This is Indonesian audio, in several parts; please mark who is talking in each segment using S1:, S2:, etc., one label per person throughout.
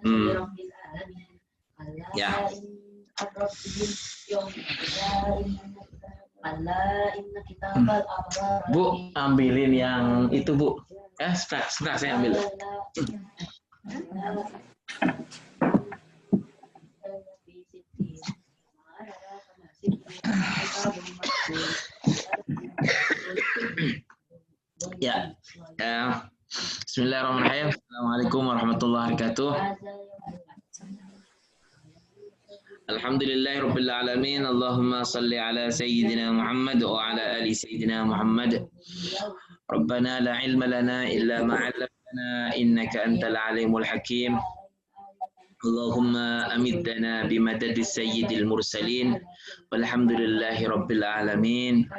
S1: Hmm. Ya. Bu, ambilin yang itu, Bu. Sebentar saya ambil. Ya. Bismillahirrahmanirrahim. Assalamualaikum warahmatullahi wabarakatuh. Alhamdulillahirabbil alamin. Allahumma shalli ala sayyidina Muhammad wa ala ali sayyidina Muhammad. Rabbana la ilma lana illa ma 'allamtana innaka antal alimul hakim. Allahumma amiddana bimadadis sayyidil mursalin. Walhamdulillahirabbil alamin.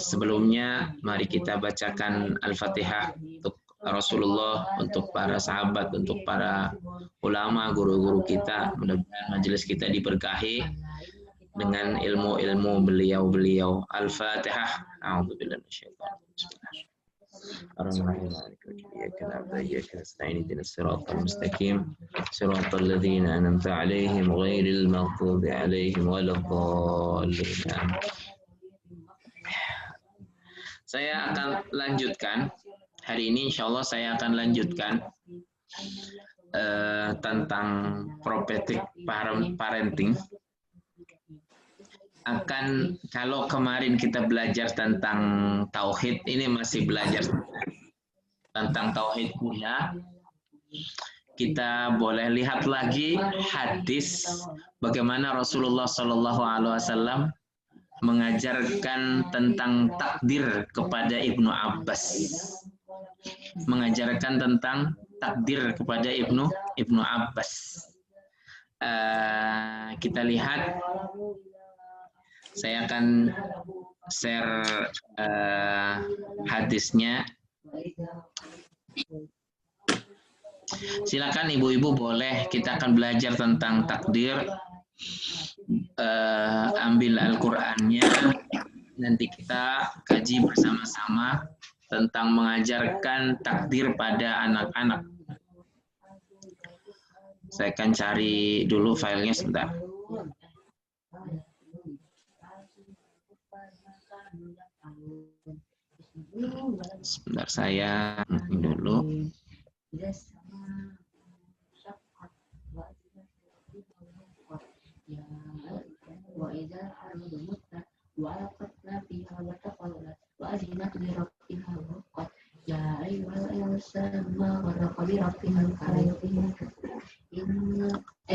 S1: Sebelumnya mari kita bacakan Al-Fatihah untuk Rasulullah, untuk para sahabat, untuk para ulama, guru-guru kita. Mudah-mudahan majelis kita diberkahi dengan ilmu-ilmu beliau-beliau. Al-Fatihah. A'udzubillahi minasyaitonir rajim. Ar-Rahmanir Rahim. Iyyaka na'budu wa iyyaka nasta'in. Ihdinas siratal mustaqim. Siratal ladzina an'amta 'alaihim ghairil maghdubi 'alaihim waladdallin. Saya akan lanjutkan hari ini, insya Allah saya akan lanjutkan tentang prophetic parenting. Kalau kemarin kita belajar tentang tauhid, ini masih belajar tentang tauhid punya. Kita boleh lihat lagi hadis bagaimana Rasulullah SAW mengajarkan tentang takdir kepada Ibnu Abbas. Mengajarkan tentang takdir kepada Ibnu Abbas. Kita lihat, saya akan share hadisnya. Silakan ibu-ibu, boleh, kita akan belajar tentang takdir. Ambil Al-Qur'annya, nanti kita kaji bersama-sama tentang mengajarkan takdir pada anak-anak. Saya akan cari dulu filenya sebentar. Sebentar, saya dulu.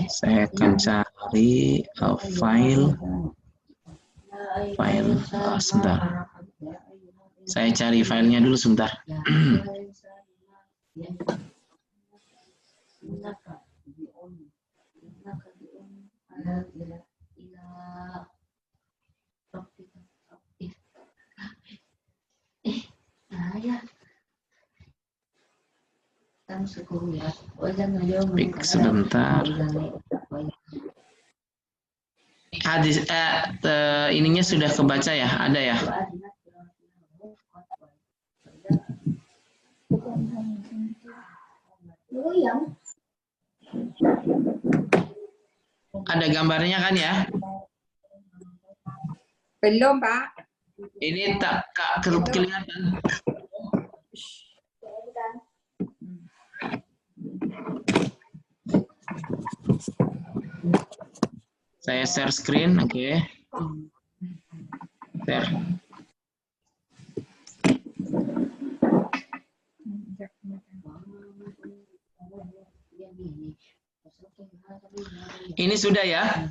S1: Saya akan cari file. Sebentar. Saya cari filenya dulu sebentar. Sebentar. Hadis ininya sudah kebaca ya? Ada ya? Ada gambarnya kan ya?
S2: Belum, Pak.
S1: Ini tak kelihatan. Saya share screen, oke. Share. Ini sudah ya?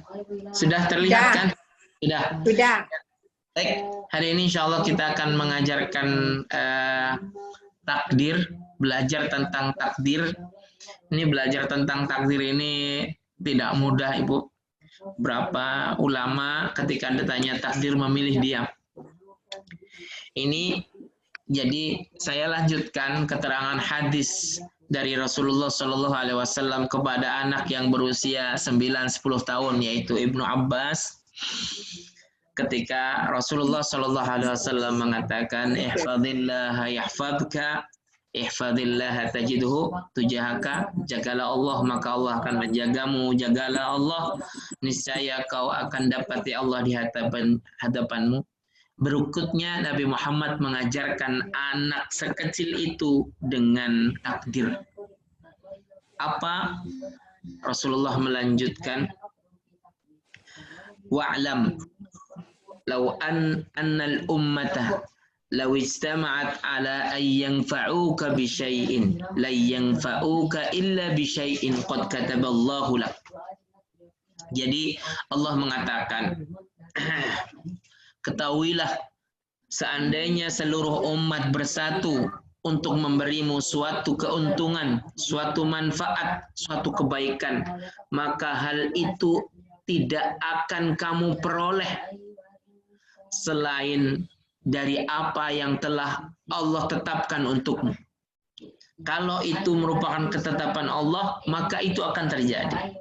S1: Sudah terlihat kan? Sudah.
S2: Sudah.
S1: Baik, hari ini insya Allah kita akan mengajarkan takdir, belajar tentang takdir. Ini belajar tentang takdir ini tidak mudah, Ibu. Berapa ulama ketika ditanya takdir memilih diam. Ini jadi saya lanjutkan keterangan hadis dari Rasulullah SAW kepada anak yang berusia 9-10 tahun, yaitu Ibnu Abbas. Ketika Rasulullah SAW mengatakan, ihfadillah yahfadka, Ihfadillah tajidhu tujahaka, jagalah Allah maka Allah akan menjagamu, jagalah Allah niscaya kau akan dapati Allah di hadapanmu. Berikutnya Nabi Muhammad mengajarkan anak sekecil itu dengan takdir. Apa? Rasulullah melanjutkan, wa'lam law annal ummata law ijtama'at ala an yanfa'uka bi syai'in la yanfa'uka illa bi syai'in qad kataballahu lak. Jadi Allah mengatakan, ketahuilah seandainya seluruh umat bersatu untuk memberimu suatu keuntungan, suatu manfaat, suatu kebaikan, maka hal itu tidak akan kamu peroleh selain dari apa yang telah Allah tetapkan untukmu. Kalau itu merupakan ketetapan Allah, maka itu akan terjadi.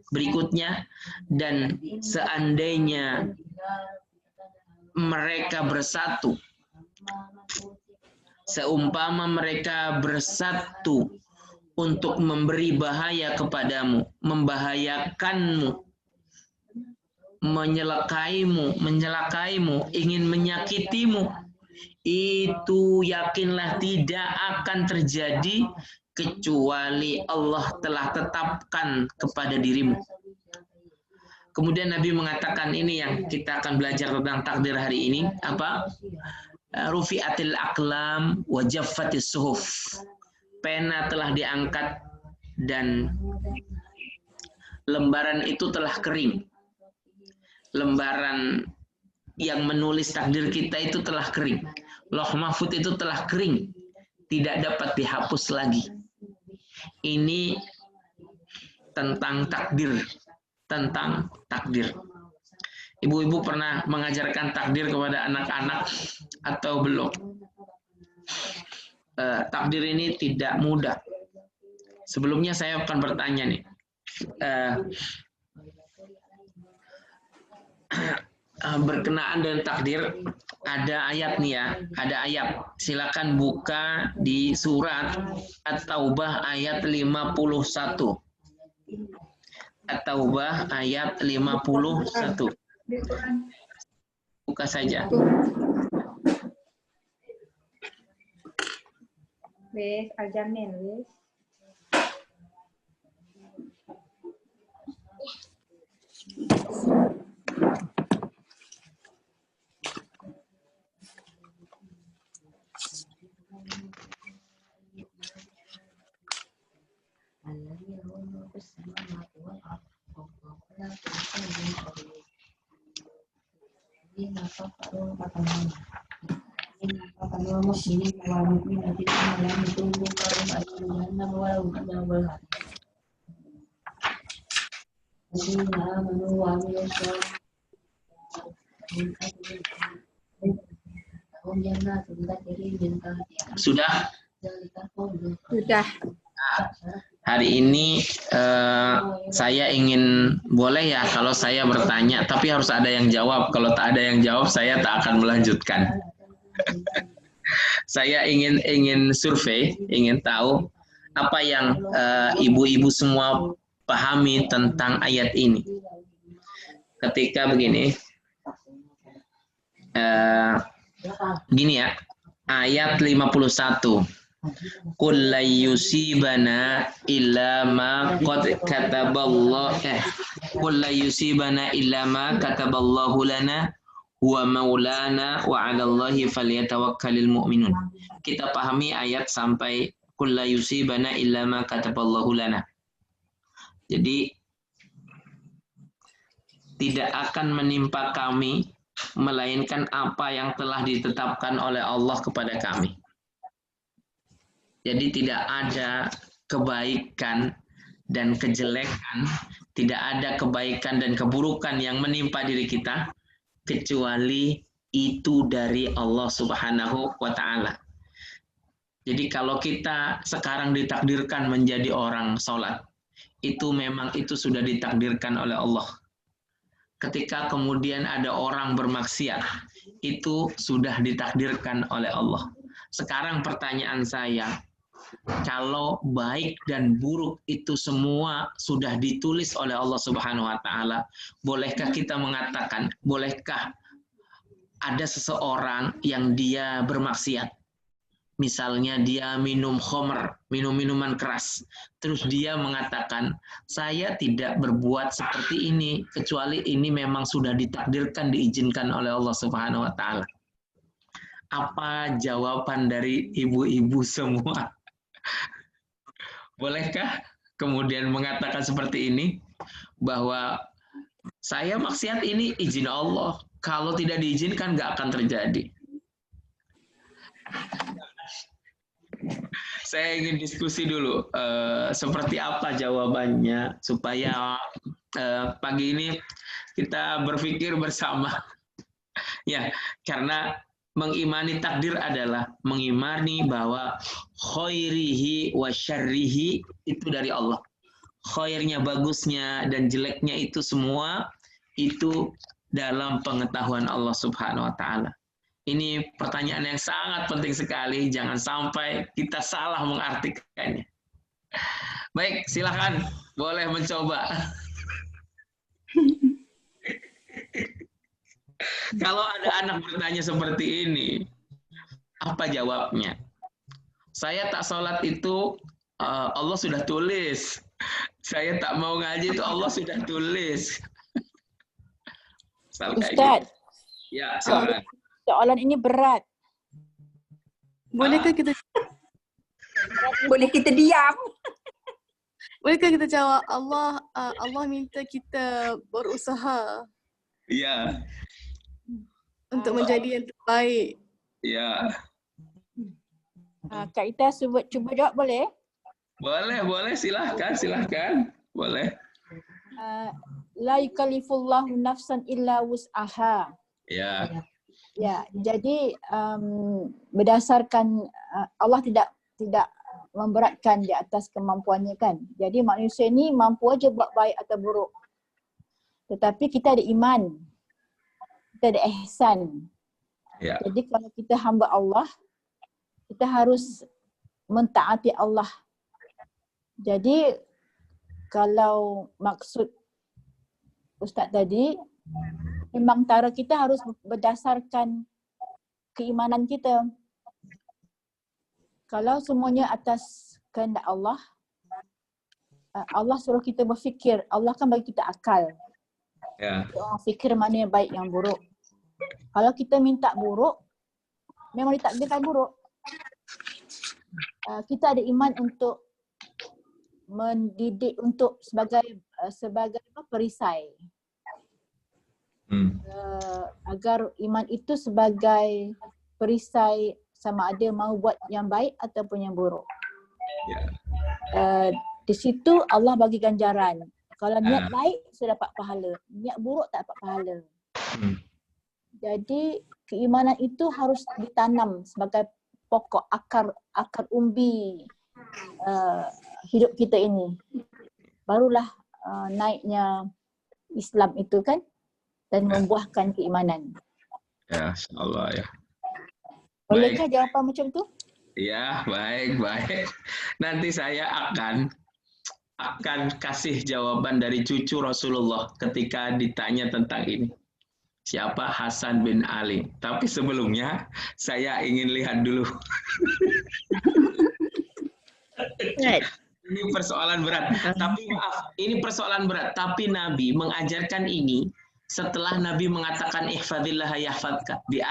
S1: Berikutnya, dan seandainya mereka bersatu, seumpama mereka bersatu untuk memberi bahaya kepadamu, membahayakanmu, mencelakaimu, ingin menyakitimu, itu yakinlah tidak akan terjadi kecuali Allah telah tetapkan kepada dirimu. Kemudian Nabi mengatakan ini yang kita akan belajar tentang takdir hari ini, apa? Rufi'atil aqlam wa jaffatis suhuf. Pena telah diangkat dan lembaran itu telah kering. Lembaran yang menulis takdir kita itu telah kering. Lauh mahfud itu telah kering, tidak dapat dihapus lagi. Ini tentang takdir, tentang takdir. Ibu-ibu pernah mengajarkan takdir kepada anak-anak atau belum? Takdir ini tidak mudah. Sebelumnya saya akan bertanya nih. Berkenaan dengan takdir, ada ayat nih ya, ada ayat. Silakan buka di surat At-Taubah ayat 51. At-Taubah ayat 51. Buka saja.
S2: Wes, Al-Jamil, wes.
S1: Sudah?
S2: Sudah.
S1: Hari ini saya ingin, boleh ya kalau saya bertanya, tapi harus ada yang jawab. Kalau tak ada yang jawab, saya tak akan melanjutkan. Saya ingin survei, ingin tahu apa yang ibu-ibu semua pahami tentang ayat ini. Ketika begini, gini ya, ayat 51. Qul la yusibana illa ma qad kataballahu qul la yusibana illa ma kataballahu lana huwa maulana wa 'alallahi falyatawakkalul mu'minun. Kita pahami ayat sampai qul la yusibana illa ma kataballahu lana. Jadi tidak akan menimpa kami melainkan apa yang telah ditetapkan oleh Allah kepada kami. Jadi tidak ada kebaikan dan kejelekan, tidak ada kebaikan dan keburukan yang menimpa diri kita, kecuali itu dari Allah Subhanahu wa Ta'ala. Jadi kalau kita sekarang ditakdirkan menjadi orang sholat, itu memang itu sudah ditakdirkan oleh Allah. Ketika kemudian ada orang bermaksiat, itu sudah ditakdirkan oleh Allah. Sekarang pertanyaan saya, Kalau baik dan buruk itu semua sudah ditulis oleh Allah Subhanahu wa taala, bolehkah kita mengatakan, bolehkah ada seseorang yang dia bermaksiat? Misalnya dia minum khamr, minum minuman keras. Terus dia mengatakan, saya tidak berbuat seperti ini, kecuali ini memang sudah ditakdirkan, diizinkan oleh Allah Subhanahu wa taala. Apa jawaban dari ibu-ibu semua? Bolehkah kemudian mengatakan seperti ini? Bahwa saya maksiat ini izin Allah. Kalau tidak diizinkan nggak akan terjadi. Saya ingin diskusi dulu seperti apa jawabannya supaya pagi ini kita berpikir bersama. Ya, karena mengimani takdir adalah mengimani bahwa khairihi wa syarrihi itu dari Allah. Khairnya, bagusnya, dan jeleknya itu semua itu dalam pengetahuan Allah Subhanahu wa taala. Ini pertanyaan yang sangat penting sekali, jangan sampai kita salah mengartikannya. Baik, silakan boleh mencoba. Kalau ada anak bertanya seperti ini, apa jawabnya? Saya tak sholat itu Allah sudah tulis. Saya tak mau ngaji itu Allah sudah tulis.
S3: Ustaz,
S1: ya, silakan.
S3: Soalan ini berat.
S4: Bolehkah kita
S2: Boleh kita diam.
S4: bolehkah kita jawab Allah minta kita berusaha
S1: Iya.
S4: untuk menjadi yang terbaik.
S1: Iya.
S3: Kak Ita cuba jawab boleh?
S1: Boleh, silahkan. Boleh.
S3: La yukallifullahu nafsan illa wus'aha.
S1: Ya.
S3: Ya, jadi berdasarkan Allah tidak memberatkan di atas kemampuannya kan. Jadi manusia ni mampu aja buat baik atau buruk. Tetapi kita ada iman. Kita ada ihsan.
S1: Ya.
S3: Jadi kalau kita hamba Allah, kita harus mentaati Allah. Jadi kalau maksud Ustaz tadi, memang cara kita harus berdasarkan keimanan kita. Kalau semuanya atas kehendak Allah, Allah suruh kita berfikir, Allah kan bagi kita akal.
S1: Ya.
S3: Fikir mana yang baik, yang buruk. Kalau kita minta buruk, memang ditakdirkan buruk. Kita ada iman untuk mendidik untuk sebagai perisai. Agar iman itu sebagai perisai sama ada mau buat yang baik ataupun yang buruk. Di situ Allah bagi ganjaran. Kalau niat baik sudah dapat pahala, niat buruk tak dapat pahala. Jadi keimanan itu harus ditanam sebagai pokok akar umbi hidup kita ini. Barulah naiknya Islam itu kan, dan membuahkan keimanan.
S1: Ya, insyaallah ya.
S3: Bolehkah jawapan macam tu?
S1: Ya, baik. Nanti saya akan kasih jawaban dari cucu Rasulullah ketika ditanya tentang ini. Siapa Hasan bin Ali? Tapi sebelumnya saya ingin lihat dulu. Ini persoalan berat. Tapi maaf, ini persoalan berat. Tapi Nabi mengajarkan ini setelah Nabi mengatakan ihfadzillah yahfadzka. Di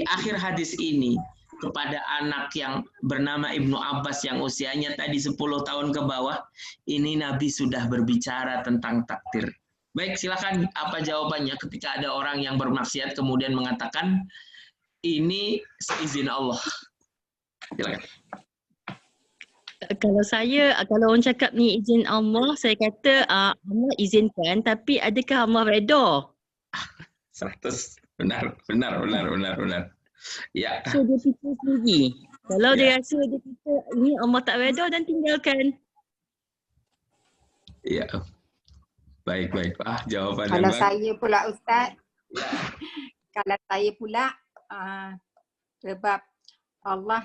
S1: akhir hadis ini kepada anak yang bernama Ibnu Abbas yang usianya tadi 10 tahun ke bawah, ini Nabi sudah berbicara tentang takdir. Baik, silakan apa jawabannya ketika ada orang yang bermaksiat kemudian mengatakan ini seizin Allah. Silakan.
S5: Kalau orang cakap ni izin Allah, saya kata Allah izinkan, tapi adakah Allah redha?
S1: 100. Benar. Ya.
S5: So dia fikir sendiri. Kalau dia rasa dia kata ini Allah tak redha dan tinggalkan.
S1: Ya. Baik. Jawaban
S2: Kalau
S1: yang
S2: saya pula Ustaz,
S1: ya.
S2: kalau saya pula sebab Allah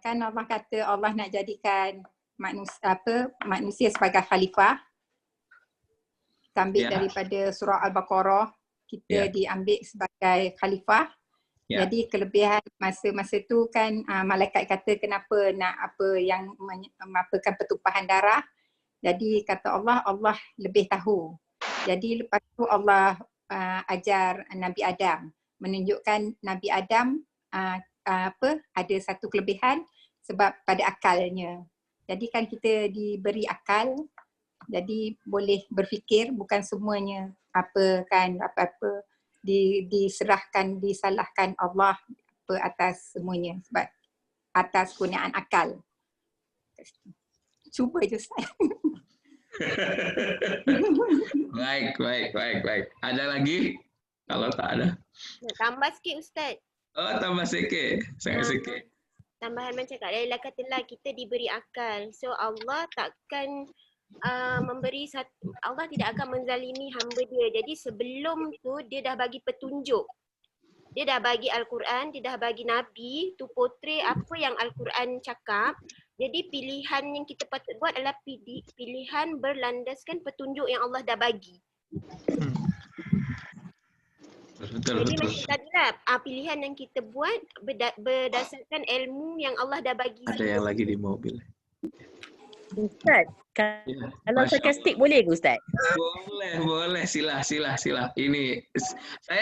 S2: kan Allah kata Allah nak jadikan manusia sebagai khalifah. Kita ambil daripada surah Al-Baqarah, kita diambil sebagai khalifah. Jadi kelebihan masa tu kan malaikat kata kenapa nak yang mengapakan pertumpahan darah. Jadi kata Allah lebih tahu. Jadi lepas tu Allah ajar Nabi Adam, menunjukkan Nabi Adam ada satu kelebihan sebab pada akalnya. Jadi kan kita diberi akal, jadi boleh berfikir, bukan semuanya apa-apa disalahkan Allah atas semuanya sebab atas kurniaan akal. Cuba je Ustaz.
S1: Baik. Ada lagi? Kalau tak ada.
S6: Tambah sikit Ustaz.
S1: Oh, tambah sikit. Sangat sikit.
S6: Tambahan macam Kak Laila katalah kita diberi akal. So Allah takkan Allah tidak akan menzalimi hamba dia. Jadi sebelum tu dia dah bagi petunjuk. Dia dah bagi Al-Quran, dia dah bagi Nabi tu portray apa yang Al-Quran cakap. Jadi pilihan yang kita patut buat adalah pilihan berlandaskan petunjuk yang Allah dah bagi.
S1: Betul.
S6: Jadi macam tadilah pilihan yang kita buat berdasarkan ilmu yang Allah dah bagi.
S1: Ada yang lagi di mobil.
S5: Ustaz, kalau sarkastik boleh ke Ustaz?
S1: Boleh. Sila. Ini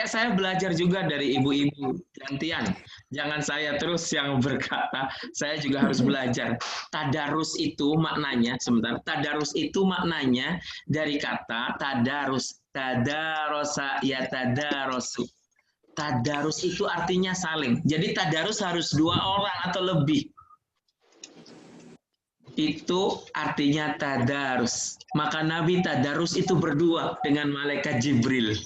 S1: saya belajar juga dari ibu-ibu gantian. Jangan saya terus yang berkata, saya juga harus belajar. Tadarus itu maknanya, tadarus itu maknanya dari kata tadarus. Tadarosa ya tadarosu. Tadarus itu artinya saling. Jadi tadarus harus 2 orang atau lebih. Itu artinya tadarus. Maka Nabi tadarus itu berdua dengan malaikat Jibril.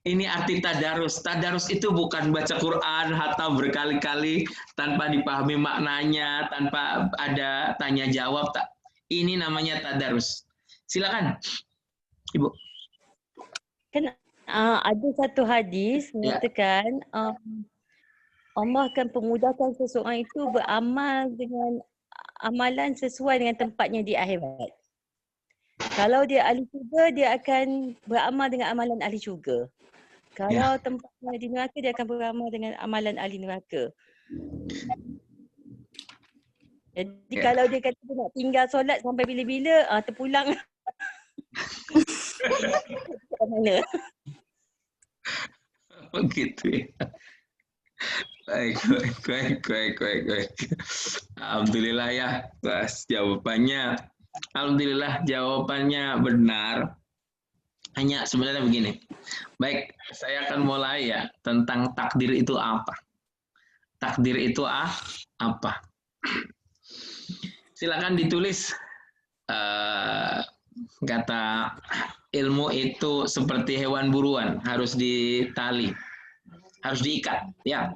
S1: Ini arti tadarus. Tadarus itu bukan baca Quran hatam berkali-kali tanpa dipahami maknanya, tanpa ada tanya jawab. Ini namanya tadarus. Silakan, Ibu.
S5: Kan ada satu hadis mengatakan Allah akan pemudahkan seseorang itu beramal dengan amalan sesuai dengan tempatnya di akhirat. Kalau dia ahli syurga, dia akan beramal dengan amalan ahli syurga. Kalau tempatnya di neraka, dia akan beramal dengan amalan ahli neraka. Jadi kalau dia kata dia nak tinggal solat sampai bila-bila, terpulang. Mana?
S1: Begitu ya. Baik. Alhamdulillah ya, Alhamdulillah jawabannya benar. Hanya sebenarnya begini. Baik, saya akan mulai ya tentang takdir itu apa. Takdir itu apa? Silakan ditulis. Kata ilmu itu seperti hewan buruan, harus ditali. Harus diikat, ya.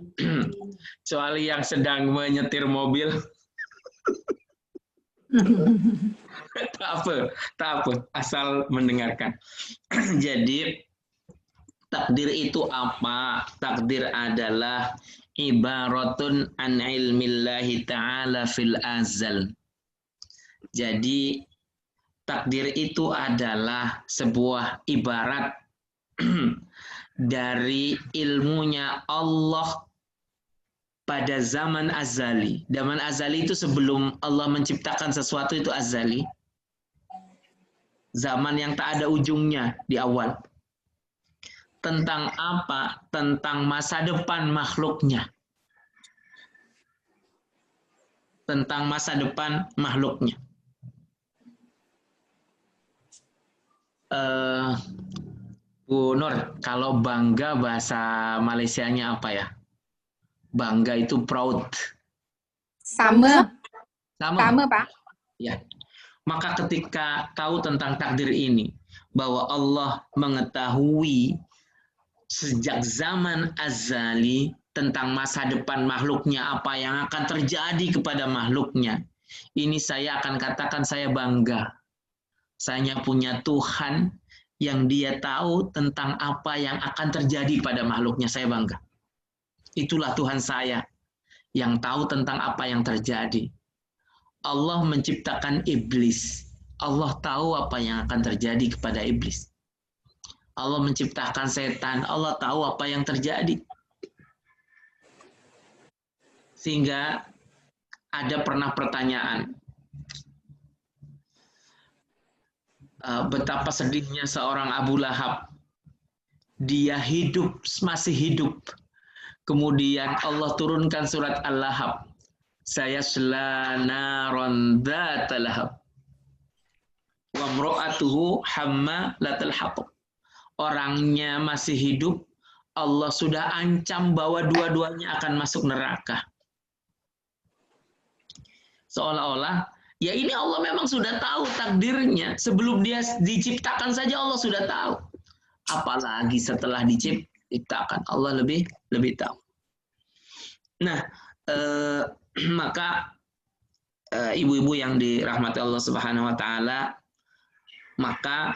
S1: Kecuali yang sedang menyetir mobil. Tak apa, asal mendengarkan. Jadi, takdir itu apa? Takdir adalah ibaratun an ilmillahi ta'ala fil azal. Jadi, takdir itu adalah sebuah ibarat dari ilmunya Allah pada zaman azali. Zaman azali itu sebelum Allah menciptakan sesuatu itu azali. Zaman yang tak ada ujungnya di awal. Tentang apa? Tentang masa depan makhluknya. Tentang masa depan makhluknya. Bu Nur, kalau bangga bahasa Malaysianya apa ya? Bangga itu proud.
S2: Sama Pak.
S1: Ya. Maka ketika tahu tentang takdir ini, bahwa Allah mengetahui sejak zaman azali tentang masa depan makhluknya, apa yang akan terjadi kepada makhluknya, ini saya akan katakan saya bangga. Saya punya Tuhan yang dia tahu tentang apa yang akan terjadi pada makhluknya, saya bangga. Itulah Tuhan saya yang tahu tentang apa yang terjadi. Allah menciptakan iblis. Allah tahu apa yang akan terjadi kepada iblis. Allah menciptakan setan. Allah tahu apa yang terjadi. Sehingga ada pernah pertanyaan, betapa sedihnya seorang Abu Lahab. Dia hidup, masih hidup. Kemudian Allah turunkan surat Al-Lahab. Sayasla naron dzata lahab. Wa imra'atuhu hammalatal hatab. Orangnya masih hidup, Allah sudah ancam bahwa dua-duanya akan masuk neraka. Seolah-olah, ya ini Allah memang sudah tahu takdirnya. Sebelum dia diciptakan saja Allah sudah tahu. Apalagi setelah diciptakan, Allah lebih tahu. Nah, maka ibu-ibu yang dirahmati Allah Subhanahu wa taala, maka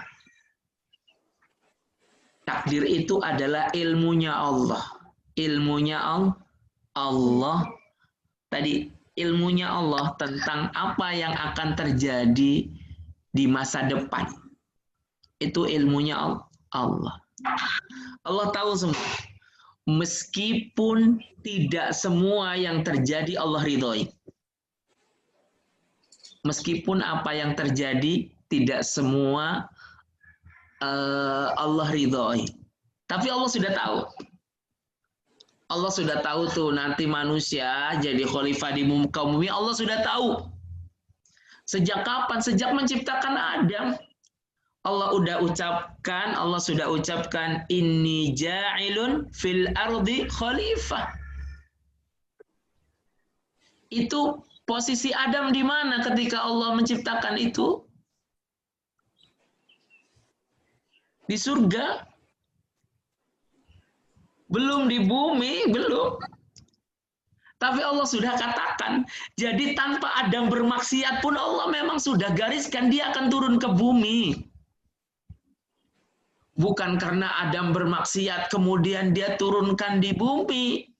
S1: takdir itu adalah ilmunya Allah. Ilmunya Allah tadi, ilmunya Allah tentang apa yang akan terjadi di masa depan. Itu ilmunya Allah. Allah tahu semua. Meskipun tidak semua yang terjadi Allah ridhoi. Meskipun apa yang terjadi tidak semua Allah ridhoi. Tapi Allah sudah tahu. Allah sudah tahu tuh nanti manusia jadi khalifah di muka bumi. Allah sudah tahu. Sejak kapan? Sejak menciptakan Adam. Allah sudah ucapkan inni ja'ilun fil ardi khalifah. Itu posisi Adam di mana ketika Allah menciptakan itu? Di surga? Belum di bumi, belum. Tapi Allah sudah katakan, jadi tanpa Adam bermaksiat pun Allah memang sudah gariskan dia akan turun ke bumi. Bukan karena Adam bermaksiat kemudian dia turunkan di bumi.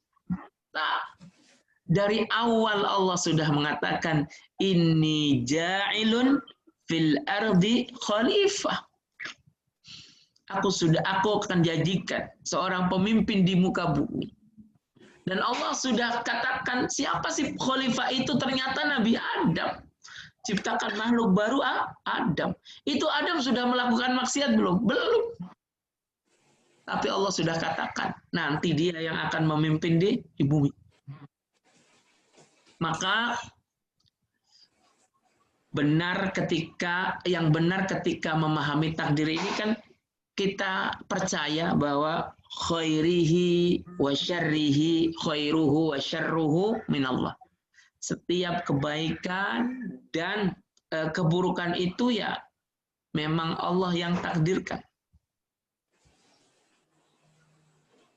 S1: Nah, dari awal Allah sudah mengatakan inni ja'ilun fil ardi khalifah. Aku akan jadikan seorang pemimpin di muka bumi. Dan Allah sudah katakan siapa sih khalifah itu? Ternyata Nabi Adam. Ciptakan makhluk baru Adam. Itu Adam sudah melakukan maksiat belum? Belum. Tapi Allah sudah katakan nanti dia yang akan memimpin di bumi. Maka yang benar ketika memahami takdir ini kan kita percaya bahwa khairihi wa syarrihi khairuhu wa syarruhu minallah. Setiap kebaikan dan keburukan itu ya memang Allah yang takdirkan.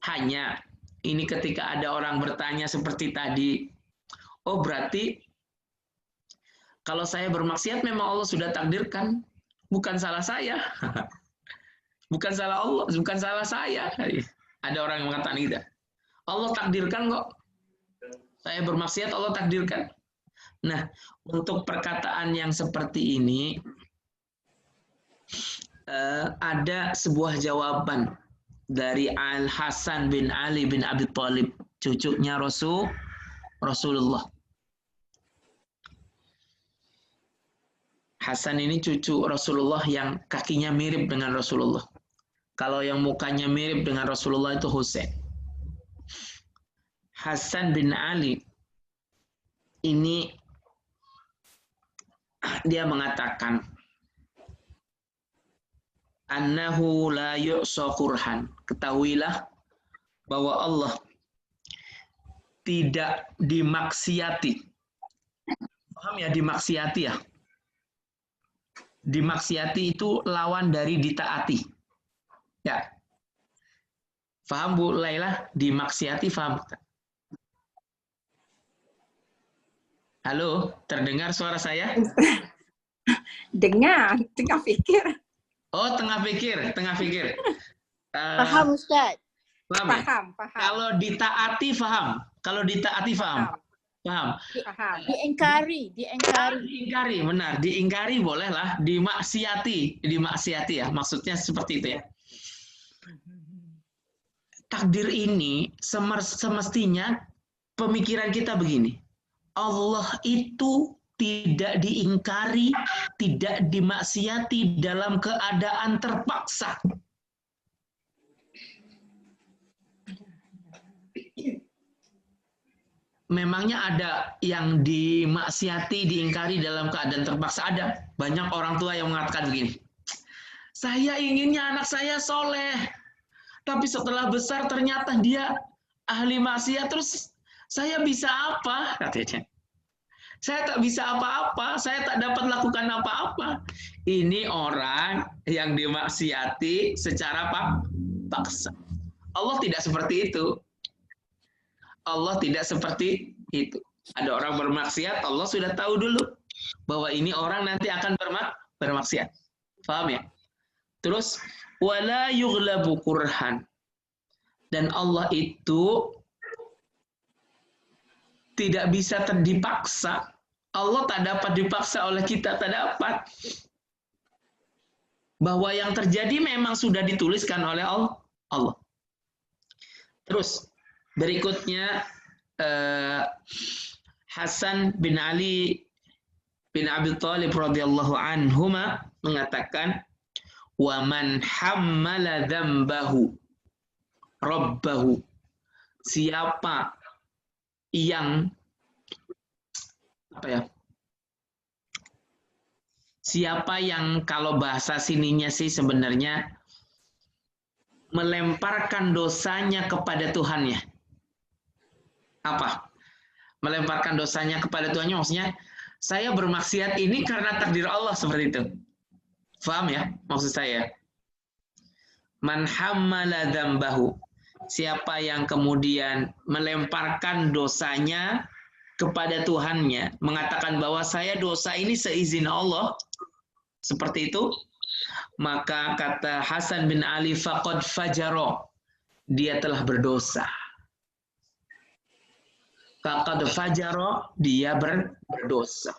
S1: Hanya ini ketika ada orang bertanya seperti tadi, oh berarti kalau saya bermaksiat memang Allah sudah takdirkan, bukan salah saya. Bukan salah Allah, bukan salah saya. Ada orang yang mengatakan gitu. Allah takdirkan kok. Saya bermaksiat Allah takdirkan. Nah, untuk perkataan yang seperti ini ada sebuah jawaban dari Al-Hasan bin Ali bin Abi Thalib, cucunya Rasulullah. Hasan ini cucu Rasulullah yang kakinya mirip dengan Rasulullah. Kalau yang mukanya mirip dengan Rasulullah itu Husain. Hasan bin Ali ini dia mengatakan annahu la yu'sa qurhan. Ketahuilah bahwa Allah tidak dimaksiati. Paham ya dimaksiati ya? Dimaksiati itu lawan dari ditaati. Ya. Paham Bu Laila? Dimaksiati paham? Halo, terdengar suara saya?
S2: Dengar, tengah fikir.
S1: Oh, tengah fikir.
S3: Paham Ustaz?
S1: Paham.
S2: Paham.
S1: Kalau ditaati paham. Paham?
S2: Faham.
S3: Diingkari.
S1: Diingkari, benar. Diingkari bolehlah, dimaksiati ya. Maksudnya seperti itu ya. Takdir ini semestinya pemikiran kita begini. Allah itu tidak diingkari, tidak dimaksiati dalam keadaan terpaksa. Memangnya ada yang dimaksiati, diingkari dalam keadaan terpaksa? Ada. Banyak orang tua yang mengatakan begini, saya inginnya anak saya soleh, tapi setelah besar ternyata dia ahli maksiat, terus saya bisa apa? Katanya. Saya tak bisa apa-apa, saya tak dapat lakukan apa-apa. Ini orang yang dimaksiati secara paksa. Allah tidak seperti itu. Allah tidak seperti itu. Ada orang bermaksiat, Allah sudah tahu dulu bahwa ini orang nanti akan bermaksiat. Paham ya? Terus wala yughlabu kurhan. Dan Allah itu tidak bisa dipaksa. Allah tak dapat dipaksa oleh kita, tak dapat. Bahwa yang terjadi memang sudah dituliskan oleh Allah. Terus berikutnya Hasan bin Ali bin Abi Thalib radhiyallahu anhuma mengatakan, wa man hammala dzambahu rabbahu. Siapa yang siapa yang kalau bahasa sininya sih sebenarnya melemparkan dosanya kepada Tuhannya. Apa? Melemparkan dosanya kepada Tuhannya maksudnya saya bermaksiat ini karena takdir Allah, seperti itu. Paham ya maksud saya? Man hammala dzambahu. Siapa yang kemudian melemparkan dosanya kepada Tuhannya, mengatakan bahwa saya dosa ini seizin Allah, seperti itu, maka kata Hasan bin Ali, faqad fajaro, dia telah berdosa. Faqad fajaro, dia berdosa.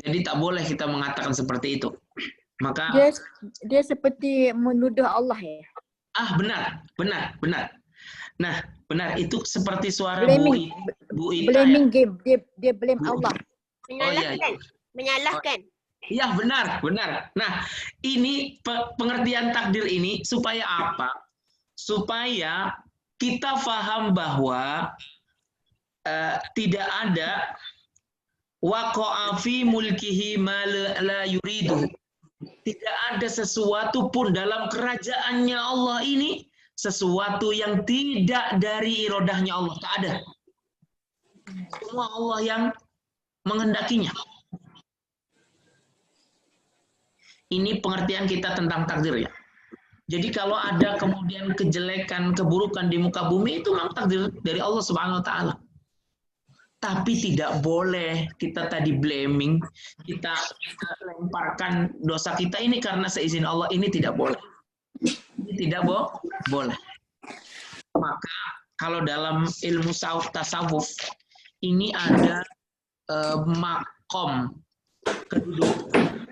S1: Jadi tak boleh kita mengatakan seperti itu. Maka
S3: dia seperti menuduh Allah ya.
S1: Benar. Nah, benar, itu seperti suara Bu Ita.
S3: Blaming game, dia blame Allah.
S6: Menyalahkan.
S1: Iya, benar. Nah, ini pengertian takdir ini supaya apa? Supaya kita paham bahwa tidak ada waqa'a fi mulkihi ma la yuridu. Tidak ada sesuatu pun dalam kerajaannya Allah ini sesuatu yang tidak dari irodahnya Allah. Tak ada. Semua Allah yang menghendakinya. Ini pengertian kita tentang takdir ya. Jadi kalau ada kemudian kejelekan, keburukan di muka bumi itu memang takdir dari Allah Subhanahu wa taala. Tapi tidak boleh kita tadi blaming, kita lemparkan dosa kita ini karena seizin Allah, ini tidak boleh. Ini tidak boleh. Maka kalau dalam ilmu tasawuf ini ada makom kedudukan.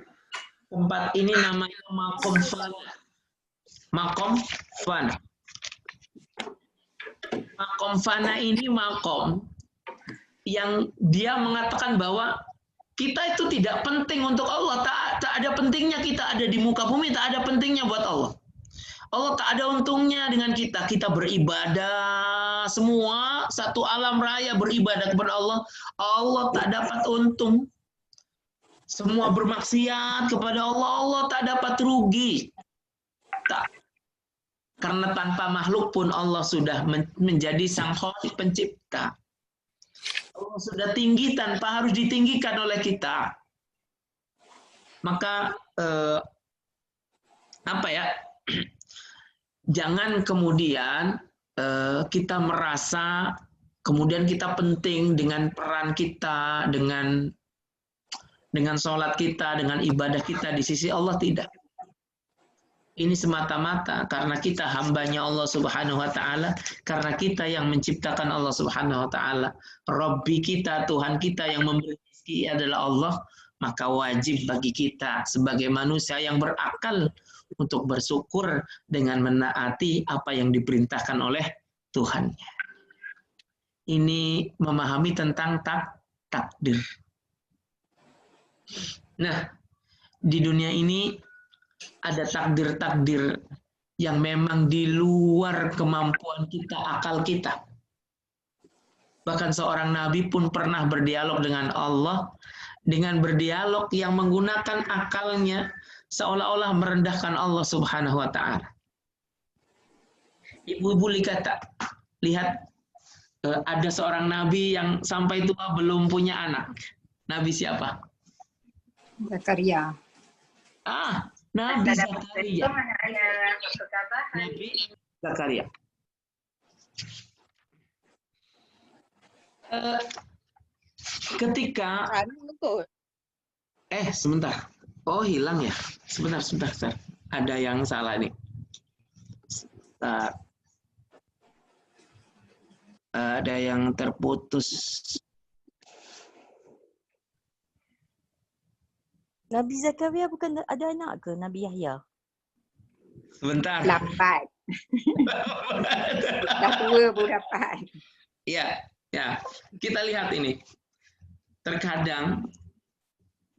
S1: Tempat ini namanya makom fana. Makom fana. Makom fana ini makom yang dia mengatakan bahwa kita itu tidak penting untuk Allah, tak ada pentingnya kita ada di muka bumi, tak ada pentingnya buat Allah. Allah tak ada untungnya dengan kita. Kita beribadah, semua satu alam raya beribadah kepada Allah. Allah tak dapat untung. Semua bermaksiat kepada Allah, Allah tak dapat rugi. Tak. Karena tanpa makhluk pun Allah sudah menjadi sang Khalik pencipta. Allah sudah tinggi tanpa harus ditinggikan oleh kita. Maka jangan kemudian kita merasa kemudian kita penting dengan peran kita, dengan sholat kita, dengan ibadah kita di sisi Allah, tidak. Ini semata-mata karena kita hambanya Allah Subhanahu wa Ta'ala, karena kita yang menciptakan Allah Subhanahu wa Ta'ala. Rabbi kita, Tuhan kita yang memberi rezeki adalah Allah, maka wajib bagi kita sebagai manusia yang berakal untuk bersyukur dengan menaati apa yang diperintahkan oleh Tuhan. Ini memahami tentang takdir. Nah, di dunia ini ada takdir-takdir yang memang di luar kemampuan kita, akal kita. Bahkan seorang nabi pun pernah berdialog dengan Allah dengan berdialog yang menggunakan akalnya seolah-olah merendahkan Allah Subhanahu wa Ta'ala. Ibu-ibu lihat ada seorang nabi yang sampai tua belum punya anak. Nabi siapa?
S2: Zakaria.
S1: Nabi Zakaria. Nabi Zakaria. Ketika sebentar. Oh, hilang ya. Sebentar. Ada yang salah nih. Ada yang terputus.
S5: Nabi Zakaria bukan ada anak ke Nabi Yahya?
S1: Sebentar.
S2: Lambat. Dah tua pun dapat.
S1: Ya. Kita lihat ini. Terkadang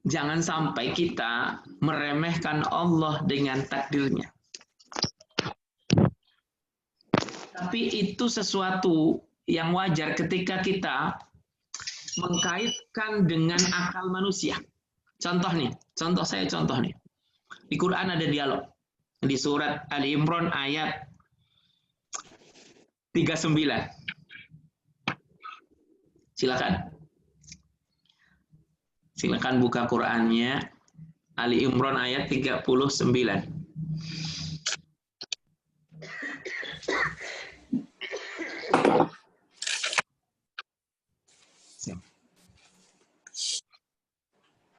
S1: jangan sampai kita meremehkan Allah dengan takdirnya. Tapi itu sesuatu yang wajar ketika kita mengkaitkan dengan akal manusia. Contoh nih. Di Quran ada dialog. Di surat Ali Imran ayat 39. Silakan buka Qurannya. Ali Imran ayat 39.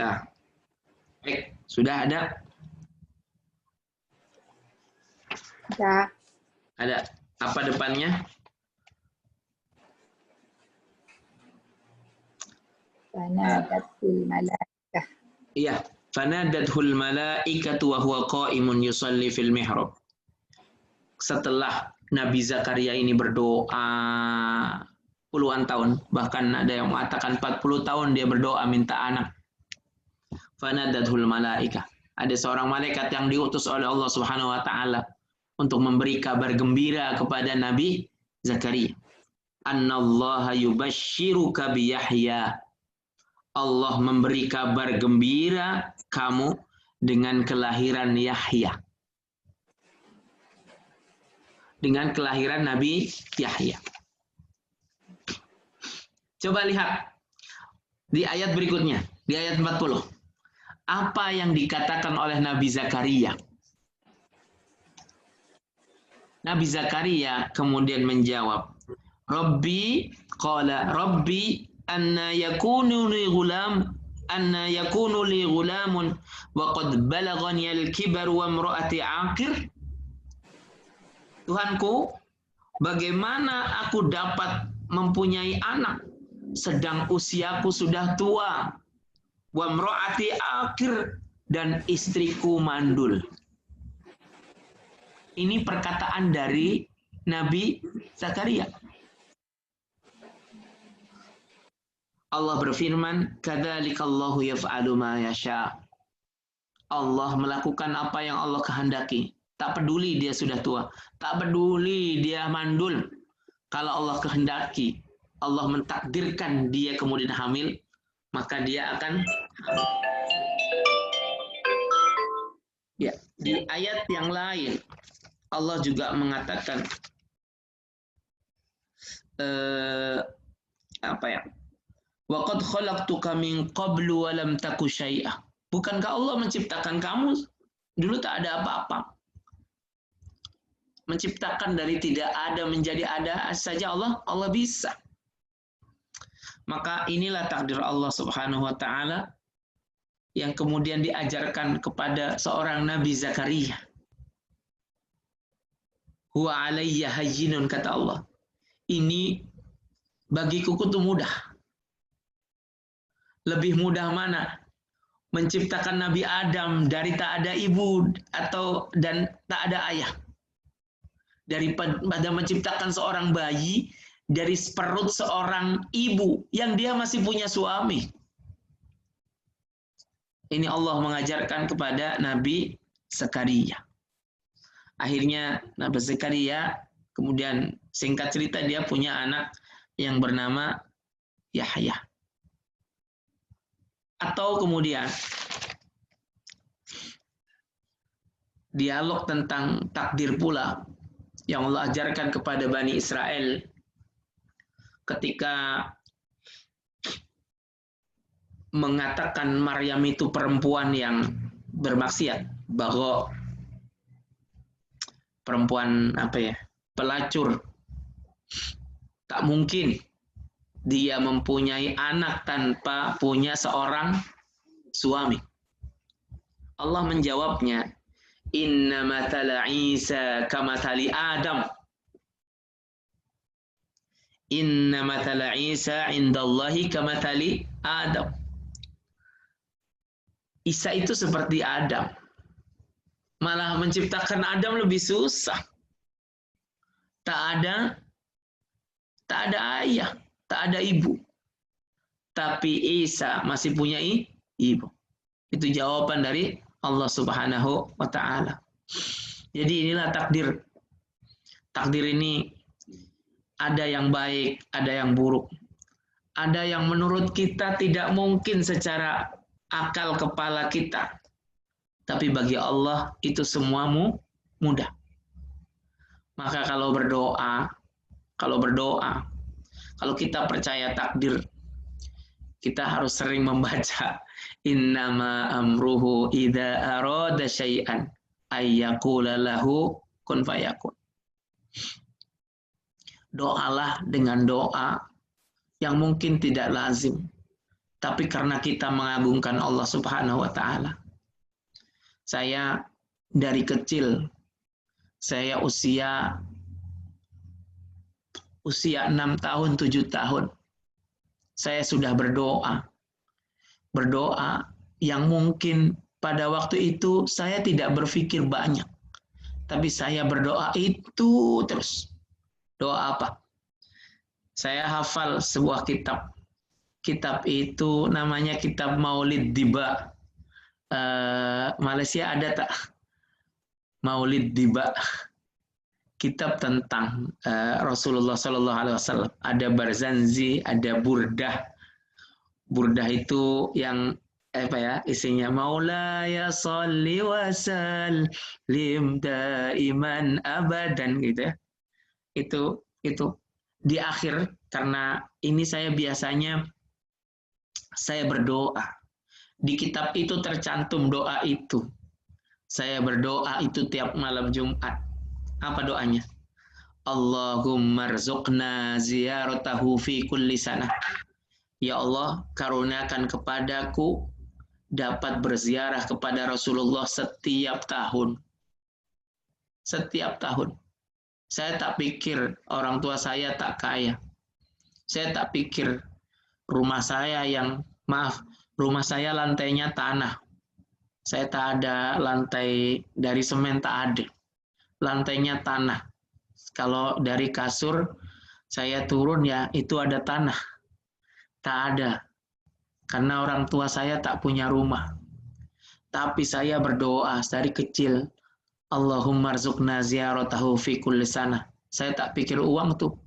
S1: Nah, baik, sudah ada? Ada. Apa depannya?
S2: Fanadatul malaikah.
S1: Iya, fanadatul malaikatu wa huwa qa'imun yusalli fil mihrab. Setelah Nabi Zakaria ini berdoa puluhan tahun, bahkan ada yang mengatakan 40 tahun dia berdoa minta anak. Fanadatul malaikah. Ada seorang malaikat yang diutus oleh Allah Subhanahu wa Ta'ala untuk memberi kabar gembira kepada Nabi Zakaria. Annallaha yubashshiruka bi Yahya. Allah memberi kabar gembira kamu dengan kelahiran Yahya. Dengan kelahiran Nabi Yahya. Coba lihat di ayat berikutnya, di ayat 40. Apa yang dikatakan oleh Nabi Zakaria? Nabi Zakaria kemudian menjawab, Rabbi anna yakunu li ghulamun wa qad balaghani al-kibar wa imra'ati 'aqir. Tuhanku, bagaimana aku dapat mempunyai anak sedang usiaku sudah tua, wa imra'ati 'aqir, dan istriku mandul. Ini perkataan dari Nabi Zakaria. Allah berfirman, kadzalikallahu yaf'alu ma yasha. Allah melakukan apa yang Allah kehendaki. Tak peduli dia sudah tua, tak peduli dia mandul. Kalau Allah kehendaki, Allah mentakdirkan dia kemudian hamil, maka dia akan hamil. Ya, di ayat yang lain Allah juga mengatakan Wa qad khalaqtuka min qablu wa lam taku syai'a. Bukankah Allah menciptakan kamu dulu tak ada apa-apa? Menciptakan dari tidak ada menjadi ada saja Allah bisa. Maka inilah takdir Allah Subhanahu wa Ta'ala yang kemudian diajarkan kepada seorang Nabi Zakaria. Huwa alayya hayyinun, kata Allah. Ini bagiku itu mudah. Lebih mudah mana? Menciptakan Nabi Adam dari tak ada ibu dan tak ada ayah. Daripada menciptakan seorang bayi dari perut seorang ibu yang dia masih punya suami. Ini Allah mengajarkan kepada Nabi Zakaria. Akhirnya Nabi Zakaria kemudian singkat cerita dia punya anak yang bernama Yahya. Atau kemudian dialog tentang takdir pula yang Allah ajarkan kepada Bani Israel ketika mengatakan Maryam itu perempuan yang bermaksiat, bahwa perempuan pelacur, tak mungkin dia mempunyai anak tanpa punya seorang suami. Allah menjawabnya, inna mathala Isa kamathali Adam. Inna mathala Isa indallahi kamathali Adam. Isa itu seperti Adam. Malah menciptakan Adam lebih susah. Tak ada ayah, tak ada ibu. Tapi Isa masih punya ibu. Itu jawaban dari Allah Subhanahu wa ta'ala. Jadi inilah takdir. Takdir ini ada yang baik, ada yang buruk. Ada yang menurut kita tidak mungkin secara akal kepala kita. Tapi bagi Allah itu semua mudah. Maka kalau berdoa, kalau kita percaya takdir, kita harus sering membaca innama amruhu idza arada syai'an ayyaqula lahu kun fayakun. Doalah dengan doa yang mungkin tidak lazim, tapi karena kita mengagungkan Allah Subhanahu wa ta'ala. Saya dari kecil, saya usia 6 tahun, 7 tahun, saya sudah berdoa. Berdoa yang mungkin pada waktu itu saya tidak berpikir banyak. Tapi saya berdoa itu terus. Doa apa? Saya hafal sebuah kitab. Kitab itu namanya Kitab Maulid Diba. Malaysia ada tak? Maulid Diba. Kitab tentang Rasulullah Sallallahu Alaihi Wasallam. Ada Barzanzi, ada Burdah. Burdah itu yang isinya Maulaya sholli wa sallim daiman abadan gitu ya. Itu di akhir, karena ini saya biasanya saya berdoa. Di kitab itu tercantum doa itu. Saya berdoa itu tiap malam Jumat. Apa doanya? Allahumma rzuqna ziyaratahu fi kulli sanah. Ya Allah, karuniakan kepadaku dapat berziarah kepada Rasulullah setiap tahun. Setiap tahun. Saya tak pikir orang tua saya tak kaya. Saya tak pikir rumah saya rumah saya lantainya tanah. Saya tak ada lantai dari semen, tak ada. Lantainya tanah. Kalau dari kasur saya turun ya itu ada tanah. Tak ada. Karena orang tua saya tak punya rumah. Tapi saya berdoa dari kecil. Allahumma rzuqna ziyaratahu fi kulli sanah. Saya tak pikir uang tuh.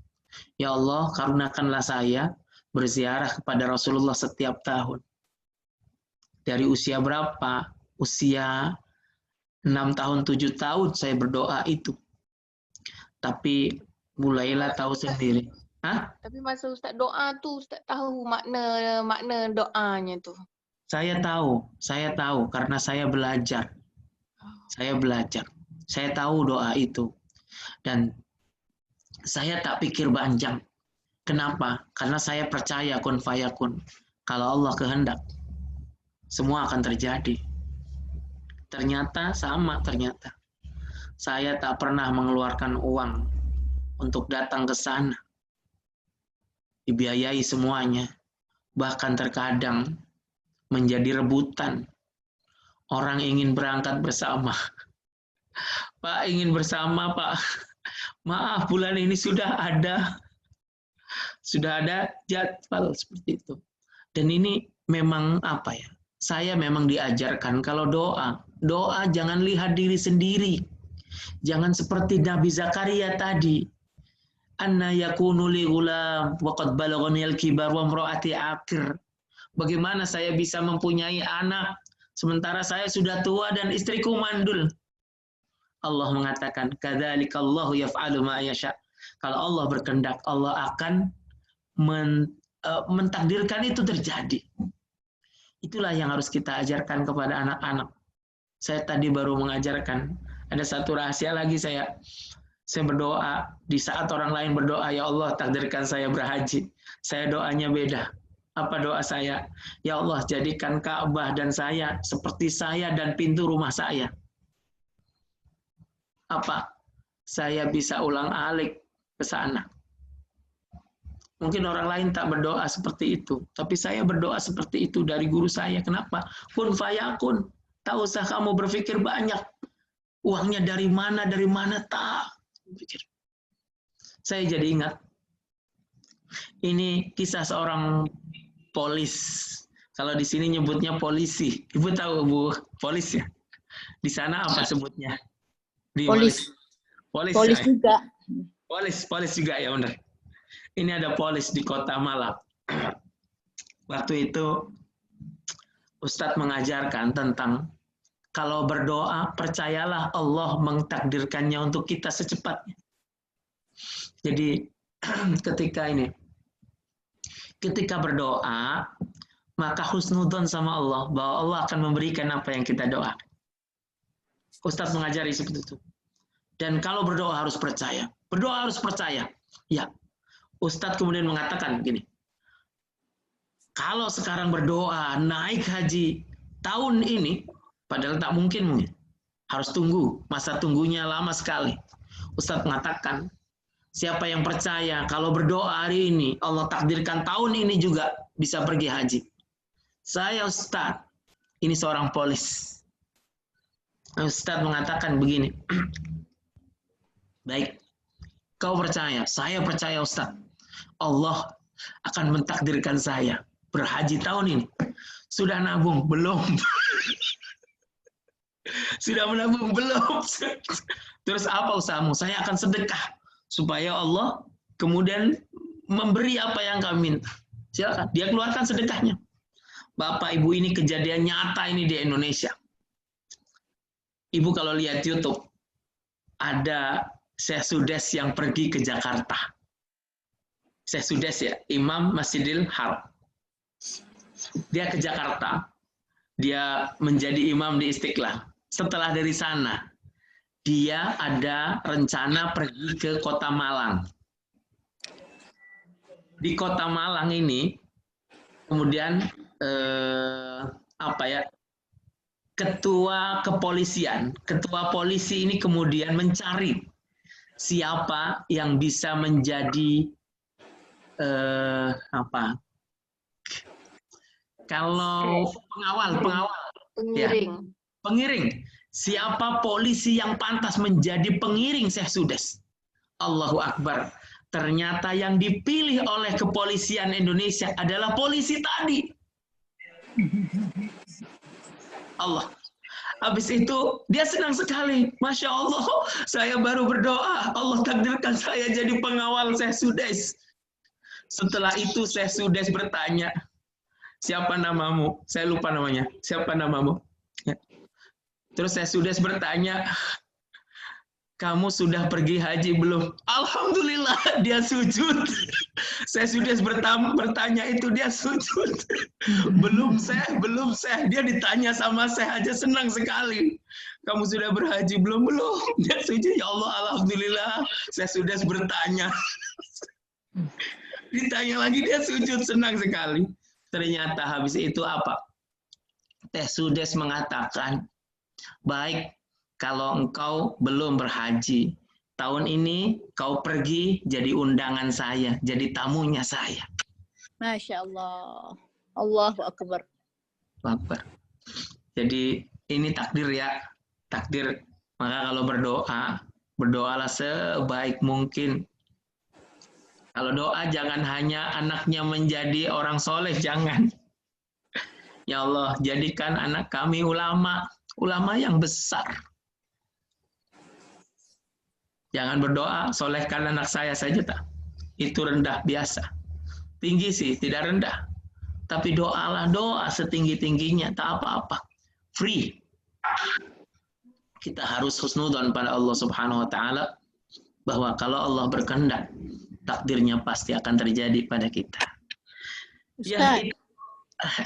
S1: Ya Allah, karuniakanlah saya berziarah kepada Rasulullah setiap tahun. Dari usia berapa? Usia 6 tahun, 7 tahun saya berdoa itu. Tapi mulailah tahu sendiri. Hah?
S4: Tapi masa Ustaz doa tu, Ustaz tahu makna doanya tu.
S1: Saya tahu karena saya belajar. Saya tahu doa itu. Dan saya tak pikir panjang. Kenapa? Karena saya percaya kun fayakun. Kalau Allah kehendak, semua akan terjadi. Ternyata sama ternyata. Saya tak pernah mengeluarkan uang untuk datang ke sana. Dibiayai semuanya. Bahkan terkadang menjadi rebutan. Orang ingin berangkat bersama. Pak, ingin bersama, Pak. Maaf, bulan ini sudah ada jadwal seperti itu. Dan ini memang apa ya? Saya memang diajarkan kalau doa jangan lihat diri sendiri. Jangan seperti Nabi Zakaria tadi. Anna yakunu li ghulam wa qad balaghani al-kibar wa imraati aqir. Bagaimana saya bisa mempunyai anak sementara saya sudah tua dan istriku mandul? Allah mengatakan, kadzalikallahu yaf'alu ma yasha. Kalau Allah berkehendak, Allah akan mentakdirkan itu terjadi. Itulah yang harus kita ajarkan kepada anak-anak. Saya tadi baru mengajarkan, ada satu rahasia lagi saya berdoa, di saat orang lain berdoa, ya Allah takdirkan saya berhaji. Saya doanya beda. Apa doa saya? Ya Allah jadikan Ka'bah dan saya seperti saya dan pintu rumah saya. Apa? Saya bisa ulang-alik ke sana. Mungkin orang lain tak berdoa seperti itu, tapi saya berdoa seperti itu dari guru saya. Kenapa? Kun fayakun. Tak usah kamu berpikir banyak. Uangnya dari mana tak. Berpikir. Saya jadi ingat. Ini kisah seorang polis. Kalau di sini nyebutnya polisi. Ibu tahu, Bu, polis ya? Di sana apa sebutnya? Di
S3: Polis.
S1: Polis ya?
S3: Juga.
S1: Polis juga ya benar. Ini ada polis di Kota Malang. Waktu itu Ustadz mengajarkan tentang kalau berdoa percayalah Allah mentakdirkannya untuk kita secepatnya. Jadi ketika berdoa maka husnudzon sama Allah bahwa Allah akan memberikan apa yang kita doa. Ustadz mengajari seperti itu. Dan kalau berdoa harus percaya. Berdoa harus percaya. Ya. Ustadz kemudian mengatakan gini, kalau sekarang berdoa naik haji tahun ini, padahal tak mungkin, harus tunggu, masa tunggunya lama sekali. Ustadz mengatakan, siapa yang percaya kalau berdoa hari ini, Allah takdirkan tahun ini juga bisa pergi haji. Saya Ustadz, ini seorang polis. Ustadz mengatakan begini, baik, kau percaya, saya percaya Ustadz. Allah akan mentakdirkan saya berhaji tahun ini. Sudah nabung? Belum. Sudah menabung? Belum. Terus apa usahamu? Saya akan sedekah supaya Allah kemudian memberi apa yang kami minta. Silakan, dia keluarkan sedekahnya. Bapak Ibu, ini kejadian nyata ini di Indonesia. Ibu kalau lihat YouTube, ada Syekh Sudes yang pergi ke Jakarta. Syekh Sudes ya, Imam Masjidil Haram. Dia ke Jakarta, dia menjadi imam di Istiqlal. Setelah dari sana, dia ada rencana pergi ke Kota Malang. Di Kota Malang ini, kemudian ketua kepolisian, ketua polisi ini kemudian mencari siapa yang bisa menjadi kalau pengawal
S4: Pengiring.
S1: ya, pengiring, siapa polisi yang pantas menjadi pengiring Syekh Sudes? Allahu Akbar, ternyata yang dipilih oleh kepolisian Indonesia adalah polisi tadi. Allah. Habis itu dia senang sekali. Masya Allah, saya baru berdoa, Allah takdirkan saya jadi pengawal Syekh Sudes. Setelah itu Syekh Sudes bertanya, siapa namamu? Saya lupa namanya. Siapa namamu? Ya. Terus Syekh Sudes bertanya, kamu sudah pergi haji belum? Alhamdulillah, dia sujud. Syekh Sudes bertanya itu, dia sujud. Belum Syekh. Dia ditanya sama Syekh aja senang sekali. Kamu sudah berhaji belum? Belum. Dia sujud, ya Allah, alhamdulillah. Syekh Sudes bertanya. Ditanya lagi, dia sujud, senang sekali. Ternyata habis itu apa? Syekh Sudes mengatakan, baik, kalau engkau belum berhaji, tahun ini kau pergi jadi undangan saya, jadi tamunya saya.
S3: Masya Allah. Allahu Akbar.
S1: Akbar. Jadi ini takdir ya, takdir. Maka kalau berdoa, berdoalah sebaik mungkin. Kalau doa jangan hanya anaknya menjadi orang soleh, jangan. Ya Allah, jadikan anak kami ulama, ulama yang besar. Jangan berdoa, solehkan anak saya saja tak. Itu rendah biasa. Tinggi sih, tidak rendah. Tapi doalah doa setinggi-tingginya, tak apa-apa. Free. Kita harus husnudzon pada Allah Subhanahu wa taala bahwa kalau Allah berkehendak, takdirnya pasti akan terjadi pada kita.
S3: Ustaz.
S1: Ya,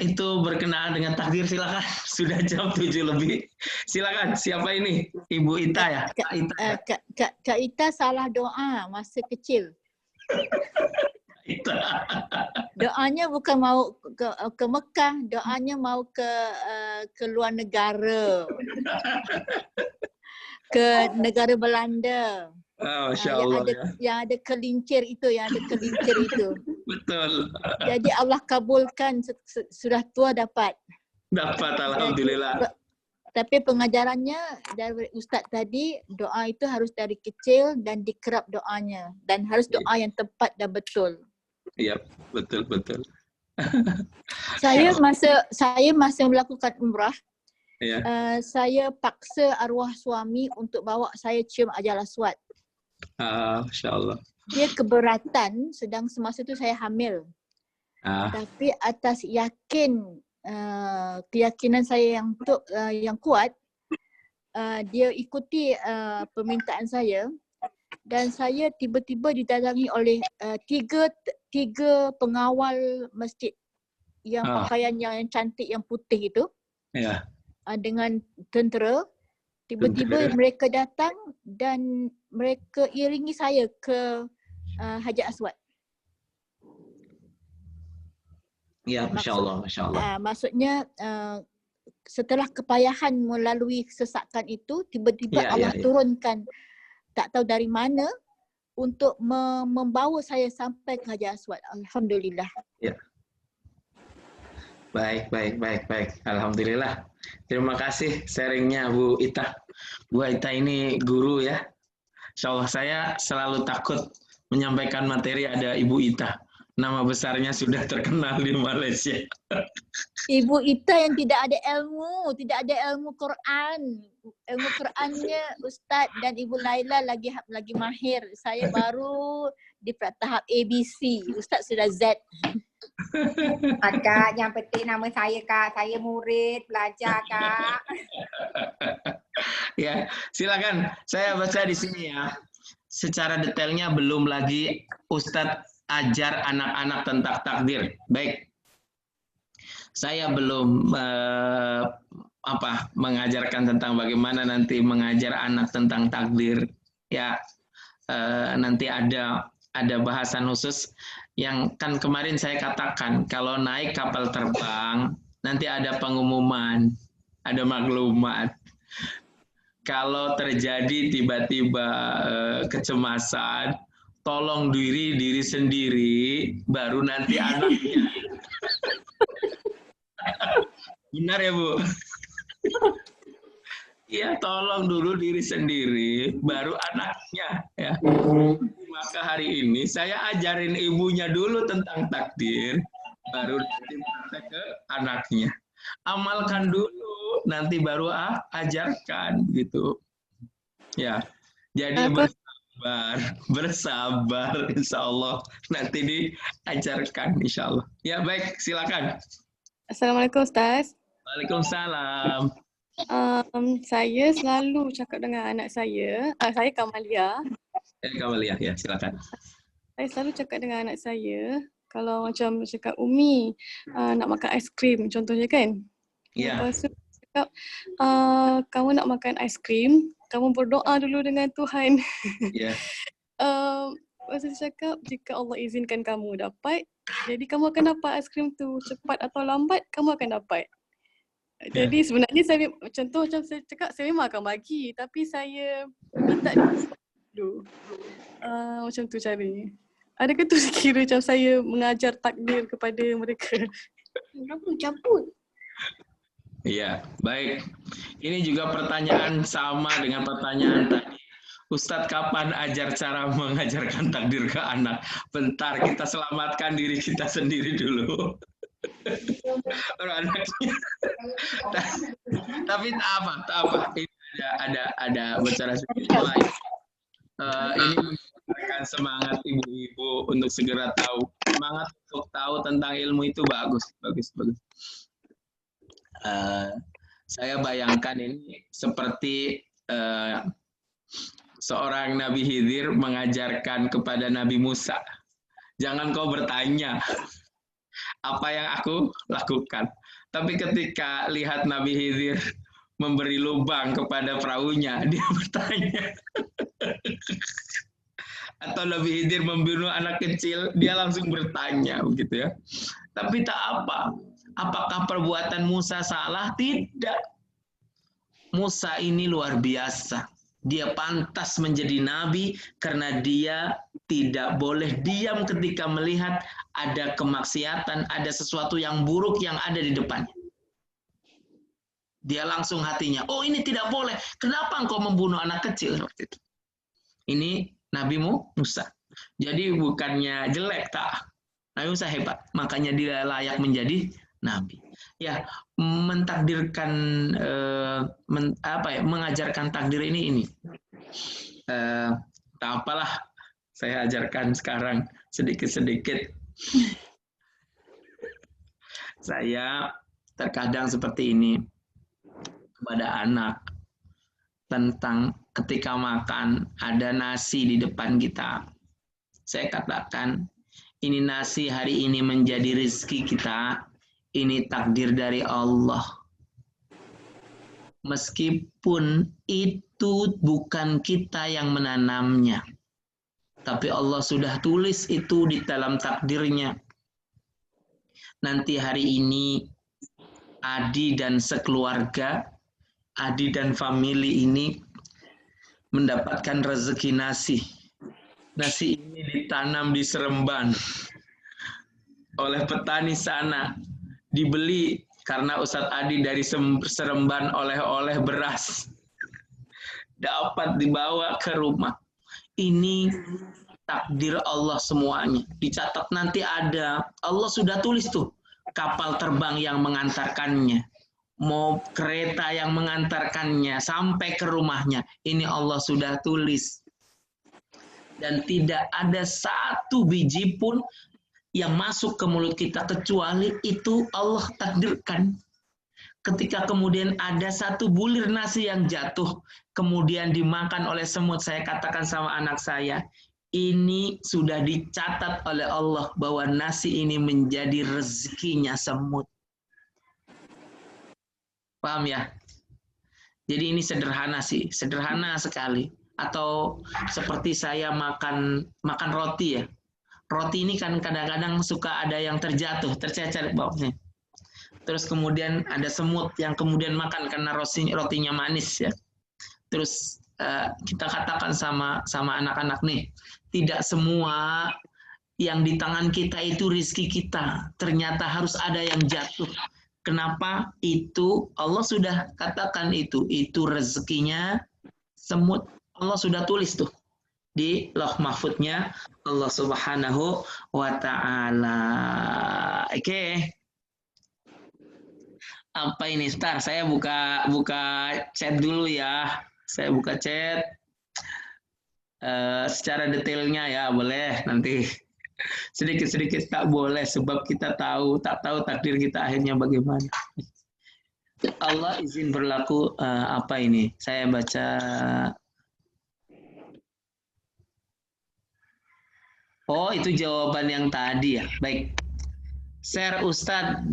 S1: itu berkenaan dengan takdir, silakan. Sudah jam 7 lebih. Silakan, siapa ini? Ibu Ita ya? Kak Ita. Ya?
S3: Kak Ita salah doa masa kecil.
S1: Ita.
S3: Doanya bukan mau ke Mekah, doanya mau ke luar negara. Ke negara Belanda.
S1: Oh, Masya Allah,
S3: yang ada kelincir itu,
S1: Betul.
S3: Jadi Allah kabulkan, sudah tua dapat.
S1: Dapat, alhamdulillah.
S3: Tapi pengajarannya dari Ustaz tadi, doa itu harus dari kecil dan dikerap doanya. Dan harus doa yang tepat dan betul.
S1: Iya, betul.
S3: Saya masa melakukan umrah,
S1: ya.
S3: Saya paksa arwah suami untuk bawa saya cium Hajar Aswad.
S1: Masya Allah.
S3: Dia keberatan sedang semasa itu saya hamil. Tapi atas keyakinan saya yang kuat, dia ikuti permintaan saya dan saya tiba-tiba didatangi oleh tiga pengawal masjid yang pakaiannya yang cantik, yang putih itu.
S1: Ya.
S3: Dengan tentera. Tiba-tiba mereka datang dan mereka iringi saya ke Hajar Aswad.
S1: Ya, Masya Allah.
S3: Maksudnya setelah kepayahan melalui sesakan itu, tiba-tiba Allah turunkan tak tahu dari mana untuk membawa saya sampai ke Hajar Aswad. Alhamdulillah.
S1: Ya. Baik. Alhamdulillah. Terima kasih sharingnya Bu Ita. Bu Ita ini guru ya. Insya Allah saya selalu takut menyampaikan materi ada Ibu Ita. Nama besarnya sudah terkenal di Malaysia.
S3: Ibu Ita yang tidak ada ilmu Quran. Ilmu Qurannya Ustaz dan Ibu Laila lagi mahir. Saya baru di tahap ABC. Ustaz sudah Z.
S2: Kak, yang penting nama saya Kak. Saya murid, belajar Kak.
S1: Ya, silakan. Saya baca di sini ya. Secara detailnya belum lagi Ustadz ajar anak-anak tentang takdir. Baik. Saya belum mengajarkan tentang bagaimana nanti mengajar anak tentang takdir. Ya, nanti ada bahasan khusus yang kan kemarin saya katakan kalau naik kapal terbang nanti ada pengumuman, ada maklumat. Kalau terjadi tiba-tiba kecemasan, tolong diri sendiri, baru nanti anaknya. Benar ya Bu? Iya, tolong dulu diri sendiri, baru anaknya. Ya. Maka hari ini saya ajarin ibunya dulu tentang takdir, baru nanti ke anaknya. Amalkan dulu, nanti baru ajarkan gitu. Ya, jadi bersabar, insya Allah nanti diajarkan, insya Allah. Ya baik, silakan.
S7: Assalamualaikum Ustaz.
S1: Waalaikumsalam.
S7: Saya selalu cakap dengan anak saya Kamalia.
S1: Kamalia, ya silakan.
S7: Saya selalu cakap dengan anak saya, kalau macam cakap Umi nak makan aiskrim contohnya kan.
S1: Ya.
S7: Lepas tu cakap kamu nak makan aiskrim, kamu berdoa dulu dengan Tuhan. Ya. Lepas tu cakap jika Allah izinkan kamu dapat, jadi kamu akan dapat aiskrim tu cepat atau lambat kamu akan dapat. Jadi sebenarnya saya macam saya cakap saya memang akan bagi, tapi saya minta dulu. Macam tu caranya. Adakah tu kira macam saya mengajar takdir kepada mereka?
S6: Kenapa cabut?
S1: Iya, baik. Ini juga pertanyaan sama dengan pertanyaan tadi. Ustadz, kapan ajar cara mengajarkan takdir ke anak? Bentar, kita selamatkan diri kita sendiri dulu. Anaknya. Tapi tak apa. Ini ada bicara sedikit lain. Ini menunjukkan semangat ibu-ibu untuk segera tahu. Semangat untuk tahu tentang ilmu itu bagus. Saya bayangkan ini seperti seorang Nabi Khidir mengajarkan kepada Nabi Musa. Jangan kau bertanya apa yang aku lakukan. Tapi ketika lihat Nabi Khidir memberi lubang kepada perahunya, dia bertanya. Atau Nabi Khidir membunuh anak kecil, dia langsung bertanya, begitu ya. Tapi tak apa. Apakah perbuatan Musa salah? Tidak. Musa ini luar biasa. Dia pantas menjadi nabi karena dia tidak boleh diam ketika melihat ada kemaksiatan, ada sesuatu yang buruk yang ada di depannya. Dia langsung hatinya, oh ini tidak boleh. Kenapa engkau membunuh anak kecil? Seperti itu. Ini Nabi Musa. Jadi bukannya jelek, tak. Nabi Musa hebat. Makanya dia layak menjadi nabi. Ya, mentakdirkan mengajarkan takdir ini. Tak apalah, saya ajarkan sekarang sedikit-sedikit. Saya terkadang seperti ini kepada anak tentang ketika makan ada nasi di depan kita. Saya katakan, ini nasi hari ini menjadi rezeki kita. Ini takdir dari Allah. Meskipun itu bukan kita yang menanamnya. Tapi Allah sudah tulis itu di dalam takdirnya. Nanti hari ini Adi dan sekeluarga, Adi dan famili ini mendapatkan rezeki nasi. Nasi ini ditanam di Seremban oleh petani sana. Dibeli karena Ustadz Adi dari Seremban oleh-oleh beras. Dapat dibawa ke rumah. Ini takdir Allah semuanya. Dicatat nanti ada. Allah sudah tulis tuh. Kapal terbang yang mengantarkannya. Mau kereta yang mengantarkannya. Sampai ke rumahnya. Ini Allah sudah tulis. Dan tidak ada satu biji pun yang masuk ke mulut kita kecuali itu Allah takdirkan. Ketika kemudian ada satu bulir nasi yang jatuh, kemudian dimakan oleh semut, saya katakan sama anak saya, ini sudah dicatat oleh Allah bahwa nasi ini menjadi rezekinya semut. Paham ya? Jadi ini sederhana sih, sederhana sekali. Atau seperti saya makan roti ya. Roti ini kan kadang-kadang suka ada yang terjatuh, tercecer bawahnya. Terus kemudian ada semut yang kemudian makan karena rotinya manis ya. Terus kita katakan sama anak-anak nih, tidak semua yang di tangan kita itu rizki kita. Ternyata harus ada yang jatuh. Kenapa? Itu Allah sudah katakan itu rezekinya semut. Allah sudah tulis tuh. Di Lauh Mahfudnya Allah Subhanahu wa Ta'ala. Oke. Apa ini? Ntar saya buka chat dulu ya. Saya buka chat secara detailnya ya, boleh nanti. Sedikit-sedikit tak boleh sebab kita tak tahu takdir kita akhirnya bagaimana. Allah izin berlaku apa ini? Saya baca. Oh, itu jawaban yang tadi ya. Baik. Share Ustadz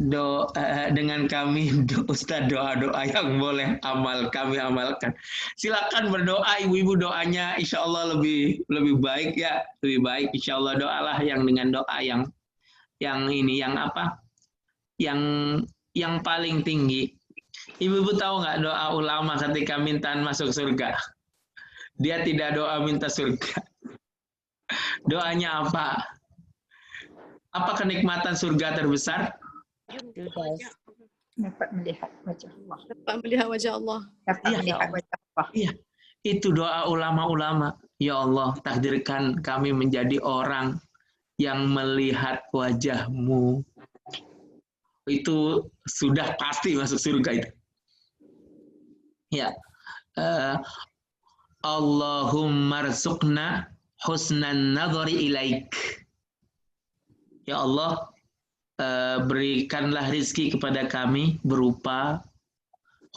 S1: dengan kami Ustadz doa-doa yang boleh kami amalkan. Silakan berdoa, ibu-ibu, doanya insya Allah lebih baik ya, lebih baik. Insya Allah doalah yang dengan doa yang ini yang apa? Yang paling tinggi. Ibu-ibu tahu nggak doa ulama ketika mintaan masuk surga? Dia tidak doa minta surga. Doanya apa? Apa kenikmatan surga terbesar?
S2: Dapat melihat wajah Allah.
S7: Dapat melihat wajah Allah.
S2: Dapat
S1: Iya.
S2: melihat wajah Allah.
S1: Iya, itu doa ulama-ulama. Ya Allah, takdirkan kami menjadi orang yang melihat wajah-Mu. Itu sudah pasti masuk surga itu. Ya. Allahumma rzuqna husnan nadhari ilaik. Ya Allah, berikanlah rizki kepada kami berupa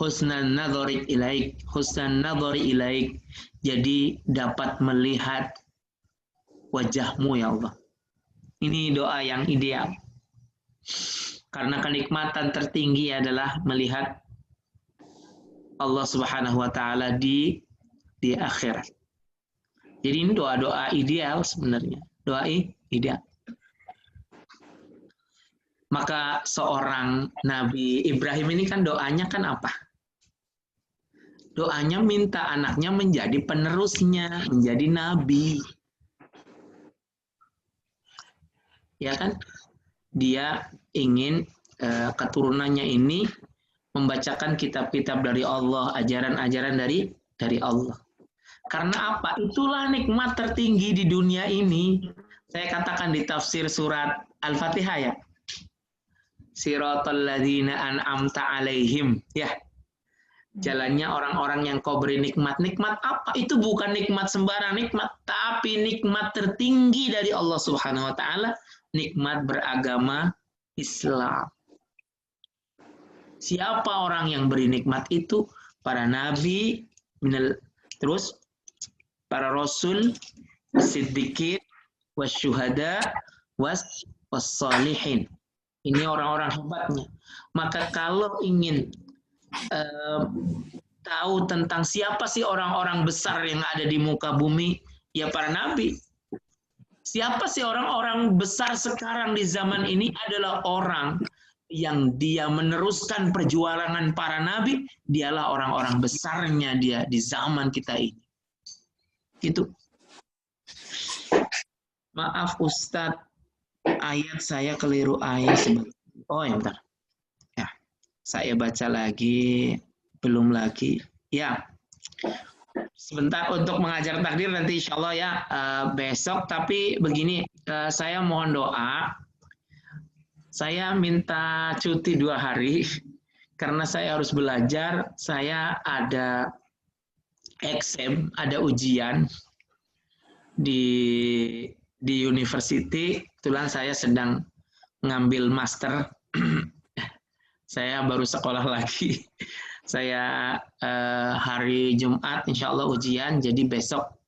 S1: husnan nadhari ilaik. Husnan nadhari ilaik. Jadi dapat melihat wajah-Mu ya Allah. Ini doa yang ideal. Karena kenikmatan tertinggi adalah melihat Allah Subhanahu wa taala di akhirat. Jadi ini doa-doa ideal sebenarnya. Doa ideal. Maka seorang Nabi Ibrahim ini kan doanya kan apa? Doanya minta anaknya menjadi penerusnya, menjadi nabi. Ya kan? Dia ingin keturunannya ini membacakan kitab-kitab dari Allah, ajaran-ajaran dari Allah. Karena apa? Itulah nikmat tertinggi di dunia ini. Saya katakan di tafsir surat Al-Fatihah ya. Siratal ladzina an'amta alaihim. Ya. Jalannya orang-orang yang Kau beri nikmat. Nikmat apa? Itu bukan nikmat sembarang nikmat, tapi nikmat tertinggi dari Allah Subhanahu wa taala, nikmat beragama Islam. Siapa orang yang beri nikmat itu? Para nabi, terus para rasul, siddiqin, wasyuhada, wassalihin. Ini orang-orang hebatnya. Maka kalau ingin tahu tentang siapa sih orang-orang besar yang ada di muka bumi, ya para nabi. Siapa sih orang-orang besar sekarang di zaman ini adalah orang yang dia meneruskan perjuangan para nabi, dialah orang-orang besarnya dia di zaman kita ini. Gitu. Maaf Ustadz, ayat saya keliru ayat sebentar. Oh ya bentar. Ya, saya baca lagi, belum lagi. Ya, sebentar untuk mengajar takdir nanti insya Allah ya besok. Tapi begini, saya mohon doa. Saya minta cuti 2 hari karena saya harus belajar. Saya ada exam, ada ujian di university. Kebetulan saya sedang ngambil master. Saya baru sekolah lagi. Saya hari Jumat insya Allah ujian. Jadi besok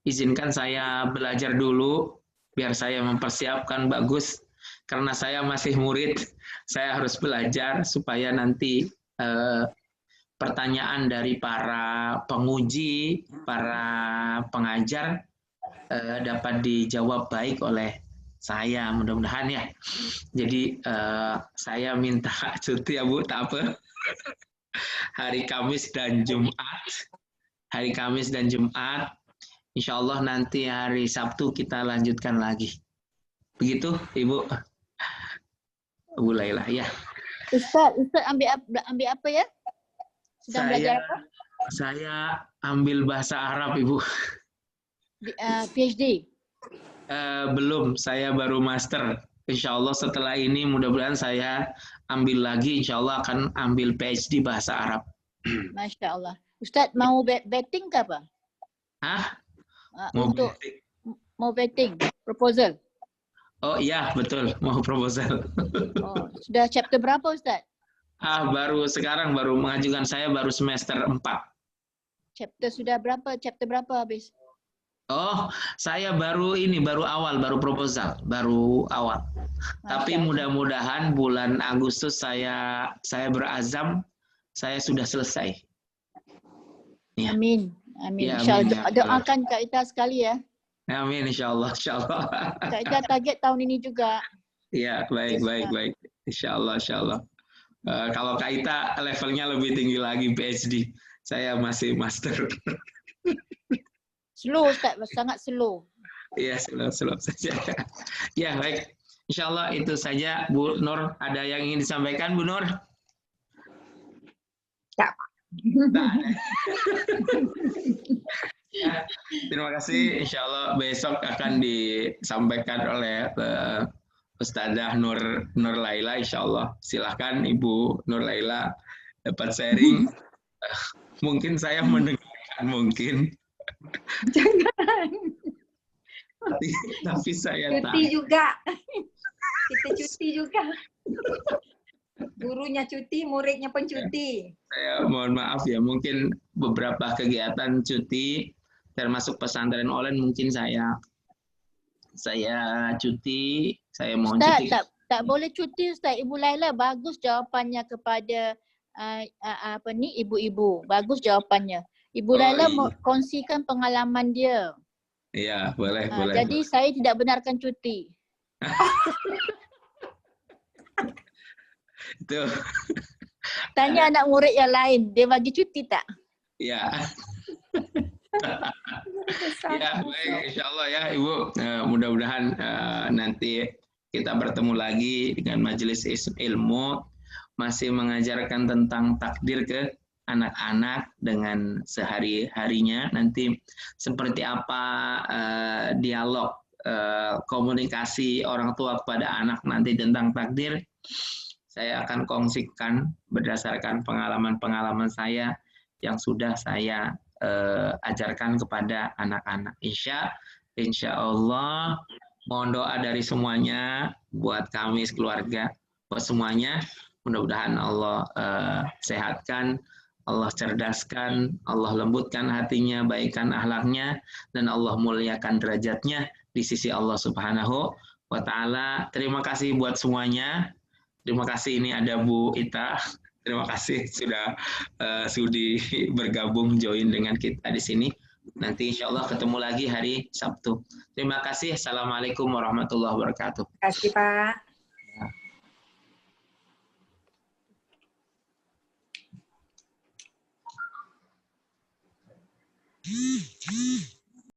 S1: izinkan saya belajar dulu biar saya mempersiapkan bagus. Karena saya masih murid, saya harus belajar supaya nanti pertanyaan dari para penguji, para pengajar dapat dijawab baik oleh saya, mudah-mudahan ya. Jadi saya minta cuti ya Bu, tak apa. Hari Kamis dan Jumat. Hari Kamis dan Jumat. Insya Allah nanti hari Sabtu kita lanjutkan lagi. Begitu Ibu? Bu Laila ya.
S3: Ustaz ambil apa ya? Sedang belajar apa?
S1: Saya ambil bahasa Arab Ibu.
S3: PhD?
S1: Belum, saya baru master. Insya Allah setelah ini mudah-mudahan saya ambil lagi, insya Allah akan ambil PhD bahasa Arab.
S3: Masya Allah. Ustaz mau betting ke apa?
S1: Hah?
S3: Mau betting? Proposal?
S1: Oh iya, betul. Mau proposal.
S3: Oh, sudah chapter berapa Ustaz?
S1: Sekarang baru mengajukan, saya baru semester 4.
S3: Chapter berapa habis?
S1: Oh, saya baru awal, baru proposal, baru awal. Tapi mudah-mudahan bulan Agustus saya berazam, saya sudah selesai. Ya.
S3: Amin.
S1: Ya,
S3: InsyaAllah.
S1: amin, ya.
S3: Doakan Kak Ita sekali ya.
S1: Amin, insya Allah.
S3: Kak Ita target tahun ini juga.
S1: Ya, baik. Insya Allah. Kalau Kak Ita levelnya lebih tinggi lagi PhD. Saya masih master.
S3: Slow Ustaz, sangat slow.
S1: Iya, slow saja. Ya, baik. Insya Allah itu saja, Bu Nur. Ada yang ingin disampaikan, Bu Nur?
S2: Tak.
S1: Ya, terima kasih. Insya Allah besok akan disampaikan oleh Ustazah Nur Laila. Insya Allah. Silahkan Ibu Nur Laila dapat sharing. Mungkin saya mendengarkan, mungkin.
S2: Jangan.
S1: Tapi saya
S2: Cuti juga. Kita cuti juga. Gurunya cuti, muridnya pun cuti.
S1: Saya mohon maaf ya, mungkin beberapa kegiatan cuti, termasuk pesantren online mungkin saya cuti, saya mohon
S3: Ustaz,
S1: cuti.
S3: tak boleh cuti Ustaz. Ibu Laila bagus jawapannya kepada ibu-ibu. Bagus jawapannya. Ibu Laila mau kongsikan pengalaman dia.
S1: Iya, boleh.
S3: Jadi saya tidak benarkan cuti.
S1: Itu.
S3: Tanya anak murid yang lain, dia bagi cuti tak?
S1: Ya. Ya, baik, insya Allah ya Ibu. Mudah-mudahan nanti kita bertemu lagi dengan Majelis Ilmu, masih mengajarkan tentang takdir ke anak-anak dengan sehari-harinya. Nanti seperti apa dialog komunikasi orang tua kepada anak nanti tentang takdir, saya akan kongsikan berdasarkan pengalaman-pengalaman saya yang sudah saya ajarkan kepada anak-anak. Insya Allah, mohon doa dari semuanya buat kami keluarga, buat semuanya. Mudah-mudahan Allah sehatkan, Allah cerdaskan, Allah lembutkan hatinya, baikkan akhlaknya, dan Allah muliakan derajatnya di sisi Allah Subhanahu wa Ta'ala. Terima kasih buat semuanya. Terima kasih, ini ada Bu Ita. Terima kasih sudah sudi bergabung join dengan kita di sini. Nanti insya Allah ketemu lagi hari Sabtu. Terima kasih. Assalamualaikum warahmatullahi wabarakatuh.
S2: Terima kasih Pak.